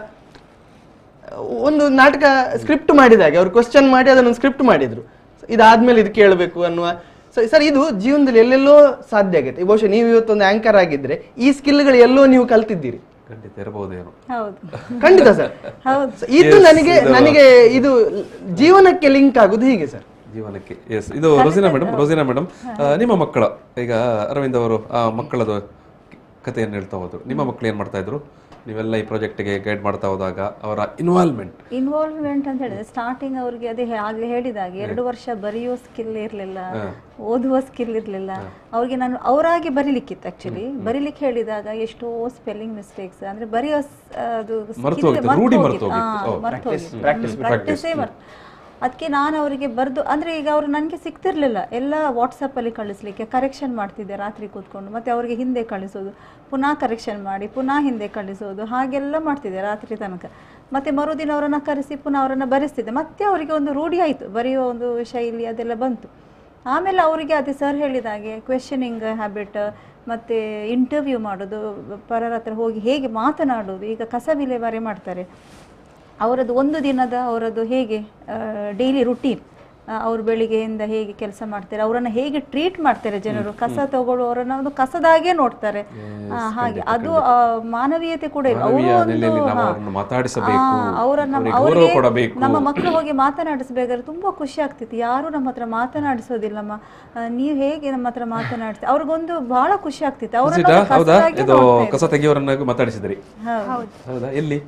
ಒಂದು ನಾಟಕ ಸ್ಕ್ರಿಪ್ಟ್ ಮಾಡಿದಾಗೆ ಅವ್ರು ಕ್ವಶನ್ ಮಾಡಿ ಅದನ್ನು ಸ್ಕ್ರಿಪ್ಟ್ ಮಾಡಿದ್ರು, ಇದಾದ್ಮೇಲೆ ಇದು ಕೇಳಬೇಕು ಅನ್ನುವ. ಸರ್ ಇದು ಜೀವನದಲ್ಲಿ ಎಲ್ಲೆಲ್ಲೋ ಸಾಧ್ಯ ಆಗೈತೆ. ಬಹುಶಃ ನೀವು ಇವತ್ತೊಂದು ಆಂಕರ್ ಆಗಿದ್ರೆ ಈ ಸ್ಕಿಲ್ಗಳು ಎಲ್ಲೋ ನೀವು ಕಲ್ತಿದ್ದೀರಿ, ಖಂಡಿತ ಸರ್. ಇದು ನನಗೆ ಇದು ಜೀವನಕ್ಕೆ ಲಿಂಕ್ ಆಗುದು ಹೀಗೆ ಸರ್, ಜೀವನಕ್ಕೆ. ಎಸ್, ಇದು ರೋಸಿನಾ ಮೇಡಮ್, ನಿಮ್ಮ ಮಕ್ಕಳ, ಈಗ ಅರವಿಂದ್ ಅವರು ಆ ಮಕ್ಕಳದು ಕಥೆಯನ್ನು ಹೇಳ್ತಾ ಹೋದ್ರು. ನಿಮ್ಮ ಮಕ್ಕಳು ಏನ್ ಮಾಡ್ತಾ ಇದ್ರು, ನೀವೆಲ್ಲ ಈ ಪ್ರಾಜೆಕ್ಟ್ಗೆ ಗೈಡ್ ಮಾಡ್ತಾ ಹೋದಾಗ ಅವರ ಇನ್ವಾಲ್ವ್ಮೆಂಟ್ ಅಂತ ಹೇಳಿದ್ರೆ, ಸ್ಟಾರ್ಟಿಂಗ್ ಅವ್ರಿಗೆ ಅದೇ ಆಗ್ಲೇ ಹೇಳಿದಾಗ 2 ವರ್ಷ ಬರೆಯೋ ಸ್ಕಿಲ್ ಇರ್ಲಿಲ್ಲ, ಓದುವ ಸ್ಕಿಲ್ ಇರ್ಲಿಲ್ಲ ಅವ್ರಿಗೆ. ನಾನು ಅವರಾಗಿ ಬರೀಲಿಕ್ಕಿತ್ತು ಆಕ್ಚುಲಿ. ಬರೀಲಿಕ್ಕೆ ಹೇಳಿದಾಗ ಎಷ್ಟೋ ಸ್ಪೆಲ್ಲಿಂಗ್ ಮಿಸ್ಟೇಕ್ಸ್, ಅಂದ್ರೆ ಬರೆಯೋ ಪ್ರಾಕ್ಟೀಸೇ ಅದಕ್ಕೆ ನಾನು ಅವರಿಗೆ ಬರೆದು, ಅಂದರೆ ಈಗ ಅವರು ನನಗೆ ಸಿಗ್ತಿರ್ಲಿಲ್ಲ, ಎಲ್ಲ ವಾಟ್ಸಪ್ಪಲ್ಲಿ ಕಳಿಸ್ಲಿಕ್ಕೆ ಕರೆಕ್ಷನ್ ಮಾಡ್ತಿದ್ದೆ ರಾತ್ರಿ ಕೂತ್ಕೊಂಡು. ಮತ್ತು ಅವರಿಗೆ ಹಿಂದೆ ಕಳಿಸೋದು, ಪುನಃ ಕರೆಕ್ಷನ್ ಮಾಡಿ ಪುನಃ ಹಿಂದೆ ಕಳಿಸೋದು, ಹಾಗೆಲ್ಲ ಮಾಡ್ತಿದ್ದೆ ರಾತ್ರಿ ತನಕ. ಮತ್ತು ಮರುದಿನ ಅವರನ್ನು ಕರೆಸಿ ಪುನಃ ಅವರನ್ನು ಬರೆಸ್ತಿದ್ದೆ. ಮತ್ತೆ ಅವರಿಗೆ ಒಂದು ರೂಢಿ ಆಯಿತು, ಬರೆಯೋ ಒಂದು ಶೈಲಿ ಅದೆಲ್ಲ ಬಂತು. ಆಮೇಲೆ ಅವರಿಗೆ ಅದೇ ಸರ್ ಹೇಳಿದಾಗೆ ಕ್ವೆಶ್ಚನಿಂಗ್ ಹ್ಯಾಬಿಟ್, ಮತ್ತು ಇಂಟರ್ವ್ಯೂ ಮಾಡೋದು, ಪರರ ಹತ್ರ ಹೋಗಿ ಹೇಗೆ ಮಾತನಾಡೋದು. ಈಗ ಕಸ ವಿಲೇವಾರಿ ಮಾಡ್ತಾರೆ, ಅವರದ್ದು ಒಂದು ದಿನದ ಅವರದ್ದು ಹೇಗೆ ಡೈಲಿ ರುಟೀನ್, ಅವ್ರು ಬೆಳಿಗ್ಗೆಯಿಂದ ಹೇಗೆ ಕೆಲಸ ಮಾಡ್ತಾರೆ, ಅವರನ್ನ ಹೇಗೆ ಟ್ರೀಟ್ ಮಾಡ್ತಾರೆ ಜನರು, ಕಸ ತಗೊಳ್ಳುವವರನ್ನ ಒಂದು ಕಸದಾಗೆ ನೋಡ್ತಾರೆ. ಹಾಗೆ ಅದು ಮಾನವೀಯತೆ ಕೂಡ ಇದೆ. ಅವ್ರಿಗೆ ನಮ್ಮ ಮಕ್ಕಳು ಹೋಗಿ ಮಾತನಾಡಿಸ್ಬೇಕಾದ್ರೆ ತುಂಬಾ ಖುಷಿ ಆಗ್ತಿತ್ತು. ಯಾರು ನಮ್ಮ ಹತ್ರ ಮಾತನಾಡಿಸೋದಿಲ್ಲಮ್ಮ, ನೀವು ಹೇಗೆ ನಮ್ಮ ಹತ್ರ ಮಾತನಾಡಿಸಿ, ಅವ್ರಿಗೊಂದು ಬಹಳ ಖುಷಿ ಆಗ್ತಿತ್ತು. ಅವ್ರನ್ನ ಕಸ ತೆಗೆಯೋರನ್ನ ಮಾತಾಡಿಸಿದ್ರಿ? ಹೌದಾ, ಎಲ್ಲಿ?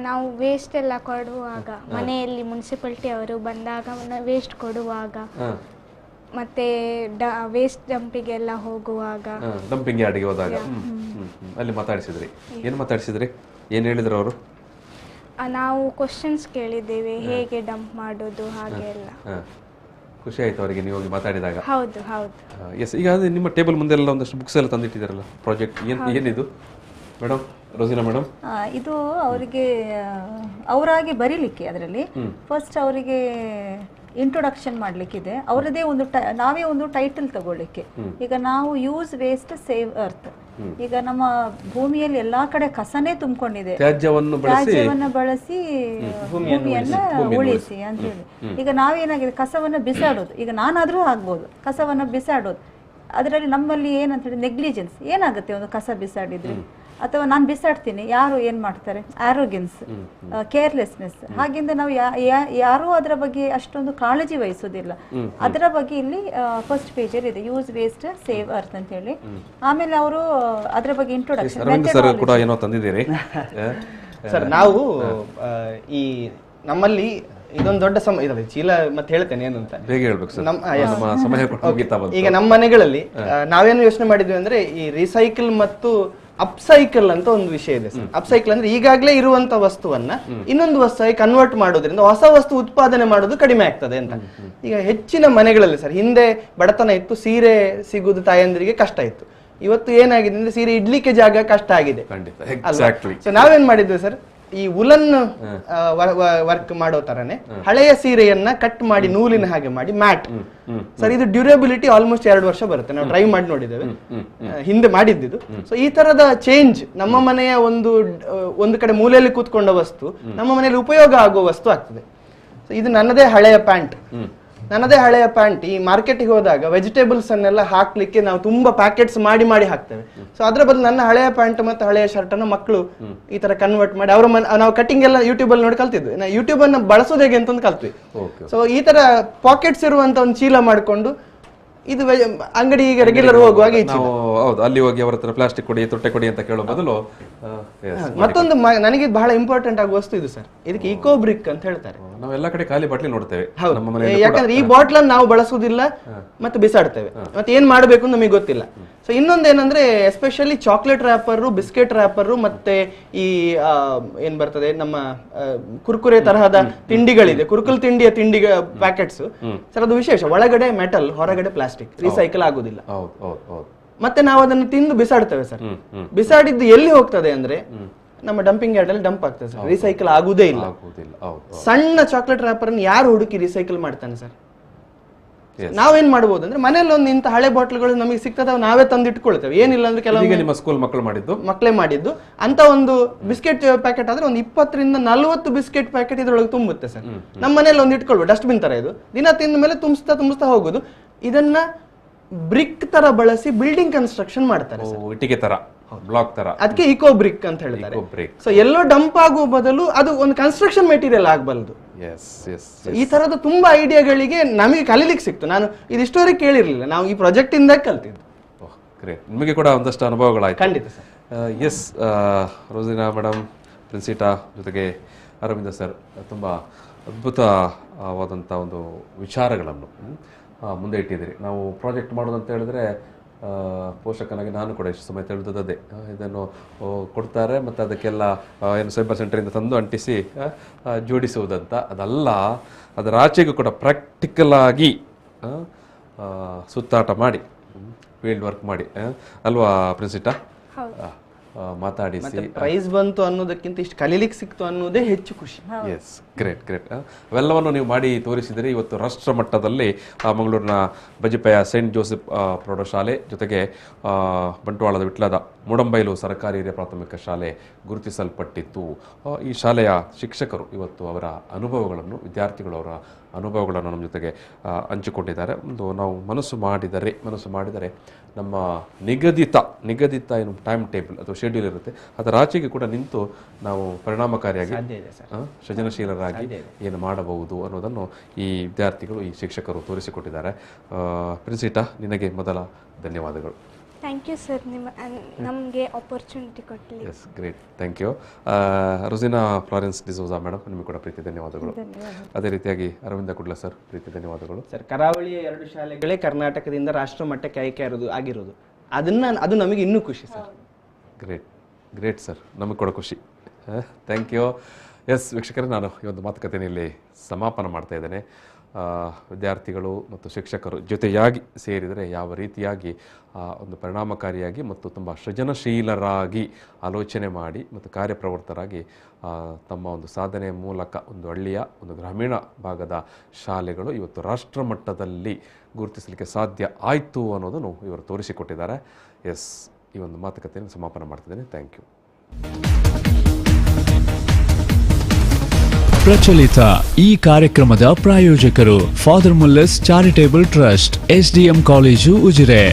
ನಾವು ವೇಸ್ಟ್ ಎಲ್ಲ ಕೊಡುವಾಗ, ಮನೆಯಲ್ಲಿ ಮುನ್ಸಿಪಾಲಿಟಿ ಅವರು ಬಂದಾಗ ವೇಸ್ಟ್ ಕೊಡುವಾಗ, ಮತ್ತೆ ವೇಸ್ಟ್ ಡಂಪಿಗೆಲ್ಲ ಹೋಗುವಾಗ, ಡಂಪಿಂಗ್ ಯಾರ್ಡಿಗೆ ಹೋದಾಗ ಅಲ್ಲಿ ಮಾತಾಡಿಸಿದ್ರಿ. ಏನು ಮಾತಾಡಿಸಿದ್ರಿ? ಏನು ಹೇಳಿದ್ರು ಅವರು? ನಾವು ಕ್ವಶನ್ಸ್ ಕೇಳಿದ್ದೇವೆ, ಹೇಗೆ ಡಂಪ್ ಮಾಡೋದು ಹಾಗೆ ಎಲ್ಲ. ಖುಷಿ ಆಯ್ತು ಅವರಿಗೆ ನೀವು ಹೋಗಿ ಮಾತಾಡಿದಾಗ? ಹೌದು ಹೌದು. ಎಸ್. ಈಗ ಅದೇ ನಿಮ್ಮ ಟೇಬಲ್ ಮುಂದೆ ಎಲ್ಲ ಒಂದಷ್ಟು ಬುಕ್ಸ್ ಎಲ್ಲ ತಂದಿಟ್ಟಿದ್ದಾರಲ್ಲ, ಪ್ರಾಜೆಕ್ಟ್ ಏನಿದು ಮೇಡಮ್, ರೋಸಿನಾ ಮೇಡಮ್? ಇದು ಅವರಿಗೆ ಅವರಾಗಿ ಬರೀಲಿಕ್ಕೆ, ಅದರಲ್ಲಿ ಫಸ್ಟ್ ಅವರಿಗೆ ಇಂಟ್ರೊಡಕ್ಷನ್ ಮಾಡ್ಲಿಕ್ಕಿದೆ. ಅವರದೇ ಒಂದು ನಾವೇ ಒಂದು ಟೈಟಲ್ ತಗೊಳ್ಳಿಕ್ಕೆ. ಈಗ ನಾವು ಯೂಸ್ ವೇಸ್ಟ್ ಸೇವ್ ಅರ್ತ್. ಈಗ ನಮ್ಮ ಭೂಮಿಯಲ್ಲಿ ಎಲ್ಲಾ ಕಡೆ ಕಸನೇ ತುಂಬಿಕೊಂಡಿದೆ, ತ್ಯಾಜ್ಯವನ್ನ ಬಳಸಿ ಭೂಮಿಯನ್ನ ಉಳಿಸಿ ಅಂತ ಹೇಳಿ. ಈಗ ನಾವೇನಾಗಿದೆ, ಕಸವನ್ನ ಬಿಸಾಡೋದು. ಈಗ ನಾನಾದ್ರೂ ಆಗ್ಬೋದು, ಕಸವನ್ನ ಬಿಸಾಡೋದು. ಅದರಲ್ಲಿ ನಮ್ಮಲ್ಲಿ ಏನಂತ ಹೇಳಿ ನೆಗ್ಲಿಜೆನ್ಸ್. ಏನಾಗುತ್ತೆ ಒಂದು ಕಸ ಬಿಸಾಡಿದ್ರೆ, ಅಥವಾ ನಾನು ಬಿಸಾಡ್ತೀನಿ, ಯಾರು ಏನ್ ಮಾಡ್ತಾರೆ, ಆರೋಗ್ಯನ್ಸ್, ಕೇರ್ಲೆಸ್ನೆಸ್. ಹಾಗಿಂದ ನಾವು ಯಾರೂ ಅದರ ಬಗ್ಗೆ ಅಷ್ಟೊಂದು ಕಾಳಜಿ ವಹಿಸೋದಿಲ್ಲ. ಅದರ ಬಗ್ಗೆ ಇಲ್ಲಿ ಫಸ್ಟ್ ಪೇಜಲ್ಲಿ ಇದೆ, ಯೂಸ್ ವೇಸ್ಟ್ ಸೇವ್ ಅರ್ತ್ ಅಂತ ಹೇಳಿ. ಆಮೇಲೆ ಅವರು ಅದರ ಬಗ್ಗೆ ಇಂಟ್ರೊಡಕ್ಷನ್ ಕೂಡ ಏನೋ ತಂದಿದ್ದೀರಿ ಸರ್. ನಾವು ಈ ನಮ್ಮಲ್ಲಿ ಇದೊಂದು ದೊಡ್ಡ ಇದರಲ್ಲಿ ಚೀಲ ಮತ್ತೆ ಹೇಳ್ತೇನೆ ಏನು ಅಂತ ಬೇಗ ಹೇಳ್ಬೇಕು ಸರ್. ಈಗ ನಮ್ಮ ಮನೆಗಳಲ್ಲಿ ನಾವೇನು ಯೋಚನೆ ಮಾಡಿದ್ವಿ ಅಂದ್ರೆ, ಈ ರೀಸೈಕಲ್ ಮತ್ತು ಅಪ್ಸೈಕಲ್ ಅಂತ ಒಂದು ವಿಷಯ ಇದೆ ಸರ್. ಅಪ್ಸೈಕಲ್ ಅಂದ್ರೆ ಈಗಾಗಲೇ ಇರುವಂತ ವಸ್ತುವನ್ನ ಇನ್ನೊಂದು ವಸ್ತುವಾಗಿ ಕನ್ವರ್ಟ್ ಮಾಡೋದ್ರಿಂದ ಹೊಸ ವಸ್ತು ಉತ್ಪಾದನೆ ಮಾಡೋದು ಕಡಿಮೆ ಆಗ್ತದೆ ಅಂತ. ಈಗ ಹೆಚ್ಚಿನ ಮನೆಗಳಲ್ಲಿ ಸರ್, ಹಿಂದೆ ಬಡತನ ಇತ್ತು, ಸೀರೆ ಸಿಗುವುದು ತಾಯಂದಿರಿಗೆ ಕಷ್ಟ ಇತ್ತು. ಇವತ್ತು ಏನಾಗಿದೆ ಅಂದ್ರೆ, ಸೀರೆ ಇಡ್ಲಿಕ್ಕೆ ಜಾಗ ಕಷ್ಟ ಆಗಿದೆ. ಸೊ ನಾವೇನ್ ಮಾಡಿದ್ವಿ ಸರ್, ಈ ಉಲನ್ ವರ್ಕ್ ಮಾಡೋ ತರನೇ ಹಳೆಯ ಸೀರೆಯನ್ನ ಕಟ್ ಮಾಡಿ ನೂಲಿನ ಹಾಗೆ ಮಾಡಿ ಮ್ಯಾಟ್ ಸರ್. ಇದು ಡ್ಯೂರೇಬಿಲಿಟಿ ಆಲ್ಮೋಸ್ಟ್ 2 ವರ್ಷ ಬರುತ್ತೆ. ನಾವು ಟ್ರೈ ಮಾಡಿ ನೋಡಿದ್ದೇವೆ, ಹಿಂದೆ ಮಾಡಿದ್ದು. ಸೊ ಈ ತರದ ಚೇಂಜ್ ನಮ್ಮ ಮನೆಯ ಒಂದು ಕಡೆ ಮೂಲೆಯಲ್ಲಿ ಕೂತ್ಕೊಂಡ ವಸ್ತು ನಮ್ಮ ಮನೆಯಲ್ಲಿ ಉಪಯೋಗ ಆಗುವ ವಸ್ತು ಆಗ್ತದೆ. ಸೊ ಇದು ನನ್ನದೇ ಹಳೆಯ ಪ್ಯಾಂಟ್. ಈ ಮಾರ್ಕೆಟ್ಗೆ ಹೋದಾಗ ವೆಜಿಟೇಬಲ್ಸ್ ಅನ್ನೆಲ್ಲ ಹಾಕ್ಲಿಕ್ಕೆ ನಾವು ತುಂಬಾ ಪ್ಯಾಕೆಟ್ಸ್ ಮಾಡಿ ಹಾಕ್ತೇವೆ. ಸೊ ಅದ್ರ ಬದಲು ನನ್ನ ಹಳೆಯ ಪ್ಯಾಂಟ್ ಮತ್ತು ಹಳೆಯ ಶರ್ಟ್ ಅನ್ನು ಮಕ್ಕಳು ಈ ತರ ಕನ್ವರ್ಟ್ ಮಾಡಿ ನಾವು ಕಟಿಂಗ್ ಎಲ್ಲ ಯೂಟ್ಯೂಬ್ ಅಲ್ಲಿ ನೋಡಿ ಕಲ್ತಿದ್ವಿ. ಯೂಟ್ಯೂಬ್ ಅನ್ನ ಬಳಸೋದು ಹೇಗೆ ಅಂತ ಕಲ್ತ್ವಿ. ಸೊ ಈ ತರ ಪಾಕೆಟ್ಸ್ ಇರುವಂತ ಒಂದು ಚೀಲ ಮಾಡಿಕೊಂಡು, ಇದು ಅಂಗಡಿಗೆ ರೆಗ್ಯುಲರ್ ಹೋಗುವಾಗ ಅಲ್ಲಿ ಹೋಗಿ ಅವರ ಹತ್ರ ಪ್ಲಾಸ್ಟಿಕ್ ಕೊಡಿ, ತೊಟ್ಟೆ ಕೊಡಿ ಅಂತ ಕೇಳೋ ಬದಲು ಮತ್ತೊಂದು ನನಗೆ ಬಹಳ ಇಂಪಾರ್ಟೆಂಟ್ ಆಗುವ ವಸ್ತು ಇದು ಸರ್. ಇದಕ್ಕೆ ಇಕೋ ಬ್ರಿಕ್ ಅಂತ ಹೇಳ್ತಾರೆ. ನಾವು ಎಲ್ಲ ಕಡೆ ಖಾಲಿ ಬಾಟ್ಲಿ ನೋಡ್ತೇವೆ, ಯಾಕಂದ್ರೆ ಈ ಬಾಟ್ಲ್ ನಾವು ಬಳಸುವುದಿಲ್ಲ ಮತ್ತೆ ಬಿಸಾಡ್ತೇವೆ. ಮತ್ತೆ ಏನ್ ಮಾಡ್ಬೇಕು ಅಂತ ನಮಗೆ ಗೊತ್ತಿಲ್ಲ. ಸೊ ಇನ್ನೊಂದೇನಂದ್ರೆ, especially chocolate wrapper, biscuit wrapper, ಮತ್ತೆ ಈ ಏನ್ ಬರ್ತದೆ ನಮ್ಮ ಕುರ್ಕುರೆ ತರಹದ ತಿಂಡಿಗಳಿದೆ, ಕುರುಕುಲ್ ತಿಂಡಿಯ ಪ್ಯಾಕೆಟ್ಸ್ ಸರ್. ಅದು ವಿಶೇಷ, ಒಳಗಡೆ ಮೆಟಲ್, ಹೊರಗಡೆ ಪ್ಲಾಸ್ಟಿಕ್, ರೀಸೈಕಲ್ ಆಗುದಿಲ್ಲ. ಮತ್ತೆ ನಾವು ಅದನ್ನು ತಿಂದು ಬಿಸಾಡ್ತೇವೆ ಸರ್. ಬಿಸಾಡಿದ್ದು ಎಲ್ಲಿ ಹೋಗ್ತದೆ ಅಂದ್ರೆ ನಮ್ಮ ಡಂಪಿಂಗ್ ಯಾರ್ಡ್ ಅಲ್ಲಿ ಡಂಪ್ ಆಗ್ತದೆ ಸರ್. ರೀಸೈಕಲ್ ಆಗುದೇ ಇಲ್ಲ. ಸಣ್ಣ ಚಾಕ್ಲೇಟ್ ರ್ಯಾಪರ್ ಅನ್ನು ಯಾರು ಹುಡುಕಿ ರೀಸೈಕಲ್ ಮಾಡ್ತಾನೆ ಸರ್? ನಾವೇನ್ ಮಾಡಬಹುದು ಅಂದ್ರೆ, ಮನೇಲಿ ಒಂದು ಇಂಥ ಹಳೆ ಬಾಟ್ಲ್ಗಳು ನಮಗೆ ಸಿಗ್ತದೆ, ನಾವೇ ತಂದು ಇಟ್ಕೊಳ್ತೇವೆ. ಏನಿಲ್ಲ ಅಂದ್ರೆ ಕೆಲವು ಸ್ಕೂಲ್ ಮಕ್ಕಳೇ ಮಾಡಿದ್ದು ಅಂತ ಒಂದು ಬಿಸ್ಕೆಟ್ ಪ್ಯಾಕೆಟ್ ಆದ್ರೆ ಒಂದು 20 ರಿಂದ 40 ಬಿಸ್ಕೆಟ್ ಪ್ಯಾಕೆಟ್ ಇದ್ರೊಳಗೆ ತುಂಬುತ್ತೆ ಸರ್. ನಮ್ಮ ಮನೇಲಿ ಒಂದು ಇಟ್ಕೊಳ್ಬೋದು, ಡಸ್ಟ್ಬಿನ್ ತರ. ಇದು ದಿನ ತಿಂದ ಮೇಲೆ ತುಂಬಿಸ್ತಾ ಹೋಗುದು. ಇದನ್ನ ಬ್ರಿಕ್ ತರ ಬಳಸಿ ಬಿಲ್ಡಿಂಗ್ ಕನ್ಸ್ಟ್ರಕ್ಷನ್ ಮಾಡ್ತಾರೆ, ಇಟ್ಟಿಗೆ ತರ, ಬ್ಲಾಕ್ ತರ. ಅದಕ್ಕೆ ಇಕೋ ಬ್ರಿಕ್ ಅಂತ ಹೇಳ್ತಾರೆ. ಸೊ ಎಲ್ಲೋ ಡಂಪ್ ಆಗುವ ಬದಲು ಅದು ಒಂದು ಕನ್ಸ್ಟ್ರಕ್ಷನ್ ಮೆಟೀರಿಯಲ್ ಆಗಬಲ್ಲದು. ಈ ತರದ ತುಂಬಾ ಐಡಿಯಾಗಳಿಗೆ ನಮಗೆ ಕಲೀಲಿಕ್ಕೆ ಸಿಕ್ತು. ನಾನು ಇದಿಷ್ಟವರೆಗೆ ಕೇಳಿರ್ಲಿಲ್ಲ, ನಾವು ಈ ಪ್ರಾಜೆಕ್ಟ್ ಇಂದ ಕಲ್ತಿದ್ದು. ನಿಮಗೆ ಕೂಡ ಒಂದಷ್ಟು ಅನುಭವಗಳಾಯ್ತು. ಖಂಡಿತ ಸರ್. ಎಸ್, ರೋಸಿನಾ ಮೇಡಮ್, ಪ್ರಿನ್ಸಿಟಾ ಜೊತೆಗೆ ಅರವಿಂದ ಸರ್ ತುಂಬಾ ಅದ್ಭುತವಾದಂಥ ಒಂದು ವಿಚಾರಗಳನ್ನು ಮುಂದೆ ಇಟ್ಟಿದ್ದೀರಿ. ನಾವು ಪ್ರಾಜೆಕ್ಟ್ ಮಾಡೋದಂತ ಹೇಳಿದ್ರೆ, ಪೋಷಕನಾಗಿ ನಾನು ಕೂಡ ಎಷ್ಟು ಸಮಯ ತಿಳಿದದ್ದೇ, ಇದನ್ನು ಕೊಡ್ತಾರೆ ಮತ್ತು ಅದಕ್ಕೆಲ್ಲ ಏನು ಸೈಬರ್ ಸೆಂಟರಿಂದ ತಂದು ಅಂಟಿಸಿ ಜೋಡಿಸುವುದಂತ ಅದಲ್ಲ, ಅದರ ಆಚೆಗೂ ಕೂಡ ಪ್ರಾಕ್ಟಿಕಲ್ ಆಗಿ ಸುತ್ತಾಟ ಮಾಡಿ, ಫೀಲ್ಡ್ ವರ್ಕ್ ಮಾಡಿ ಅಲ್ವಾ ಪ್ರಿನ್ಸಿಟಾ? ಮಾತಾಡಿಸಿ ಪ್ರೈಸ್ ಬಂತು ಅನ್ನೋದಕ್ಕಿಂತ ಇಷ್ಟು ಕಲೀಲಿಕ್ಕೆ ಸಿಕ್ತು ಅನ್ನೋದೇ ಹೆಚ್ಚು ಖುಷಿ. Yes, great. ಅವೆಲ್ಲವನ್ನು ನೀವು ಮಾಡಿ ತೋರಿಸಿದರೆ ಇವತ್ತು ರಾಷ್ಟ್ರ ಮಟ್ಟದಲ್ಲಿ ಮಂಗಳೂರಿನ ಬಜಿಪೆಯ ಸೈಂಟ್ ಜೋಸೆಫ್ ಪ್ರೌಢಶಾಲೆ ಜೊತೆಗೆ ಬಂಟ್ವಾಳದ ವಿಟ್ಲದ ಮುಡಂಬೈಲು ಸರ್ಕಾರಿ ಹಿರಿಯ ಪ್ರಾಥಮಿಕ ಶಾಲೆ ಗುರುತಿಸಲ್ಪಟ್ಟಿತ್ತು. ಈ ಶಾಲೆಯ ಶಿಕ್ಷಕರು ಇವತ್ತು ಅವರ ಅನುಭವಗಳನ್ನು, ವಿದ್ಯಾರ್ಥಿಗಳು ಅವರ ಅನುಭವಗಳನ್ನು ನಮ್ಮ ಜೊತೆಗೆ ಹಂಚಿಕೊಂಡಿದ್ದಾರೆ. ಒಂದು ನಾವು ಮನಸ್ಸು ಮಾಡಿದರೆ ನಮ್ಮ ನಿಗದಿತ ಏನು ಟೈಮ್ ಟೇಬಲ್ ಅಥವಾ ಶೆಡ್ಯೂಲ್ ಇರುತ್ತೆ ಅದರ ಆಚೆಗೆ ಕೂಡ ನಿಂತು ನಾವು ಪರಿಣಾಮಕಾರಿಯಾಗಿ ಸೃಜನಶೀಲರಾಗಿ ಏನು ಮಾಡಬಹುದು ಅನ್ನೋದನ್ನು ಈ ವಿದ್ಯಾರ್ಥಿಗಳು, ಈ ಶಿಕ್ಷಕರು ತೋರಿಸಿಕೊಟ್ಟಿದ್ದಾರೆ. ಪ್ರಿನ್ಸಿಟಾ, ನಿನಗೆ ಮೊದಲ ಧನ್ಯವಾದಗಳು. ಥ್ಯಾಂಕ್ ಯು ಸರ್, ನಮಗೆ ಆಪರ್ಚುನಿಟಿ ಕೊಟ್ಟಲಿ. Yes, great, thank you. Rosina Florence D'Souza madam, ನಿಮಗೆ ಕೂಡ ಪ್ರೀತಿ ಧನ್ಯವಾದಗಳು. ಅದೇ ರೀತಿಯಾಗಿ ಅರವಿಂದ ಕುಡ್ಲ ಸರ್, ಪ್ರೀತಿ ಧನ್ಯವಾದಗಳು. ಸರ್, ಕರಾವಳಿಯ 2 ಶಾಲೆಗಳೇ ಕರ್ನಾಟಕದಿಂದ ರಾಷ್ಟ್ರ ಮಟ್ಟಕ್ಕೆ ಆಯ್ಕೆ ಆಗಿರೋದು, ಅದು ನಮಗೆ ಇನ್ನೂ ಖುಷಿ ಸರ್. ಗ್ರೇಟ್ ಸರ್, ನಮಗೆ ಕೂಡ ಖುಷಿ. Thank you. ಎಸ್ ವೀಕ್ಷಕರೇ, ನಾನು ಈ ಒಂದು ಮಾತುಕತೆಯನ್ನು ಇಲ್ಲಿ ಸಮಾಪನ ಮಾಡ್ತಾ ಇದ್ದೇನೆ. ವಿದ್ಯಾರ್ಥಿಗಳು ಮತ್ತು ಶಿಕ್ಷಕರು ಜೊತೆಯಾಗಿ ಸೇರಿದರೆ ಯಾವ ರೀತಿಯಾಗಿ ಒಂದು ಪರಿಣಾಮಕಾರಿಯಾಗಿ ಮತ್ತು ತುಂಬ ಸೃಜನಶೀಲರಾಗಿ ಆಲೋಚನೆ ಮಾಡಿ ಮತ್ತು ಕಾರ್ಯಪ್ರವೃತ್ತರಾಗಿ ತಮ್ಮ ಒಂದು ಸಾಧನೆಯ ಮೂಲಕ ಒಂದು ಹಳ್ಳಿಯ, ಒಂದು ಗ್ರಾಮೀಣ ಭಾಗದ ಶಾಲೆಗಳು ಇವತ್ತು ರಾಷ್ಟ್ರ ಮಟ್ಟದಲ್ಲಿ ಗುರುತಿಸಲಿಕ್ಕೆ ಸಾಧ್ಯ ಆಯಿತು ಅನ್ನೋದನ್ನು ಇವರು ತೋರಿಸಿಕೊಟ್ಟಿದ್ದಾರೆ. ಎಸ್, ಈ ಒಂದು ಮಾತುಕತೆಯನ್ನು ಸಮಾಪನ ಮಾಡ್ತಿದ್ದೇನೆ. Thank you. ಪ್ರಚಲಿತ ಈ ಕಾರ್ಯಕ್ರಮದ ಪ್ರಾಯೋಜಕರು father Muller's charitable trust, SDM college, Ujire.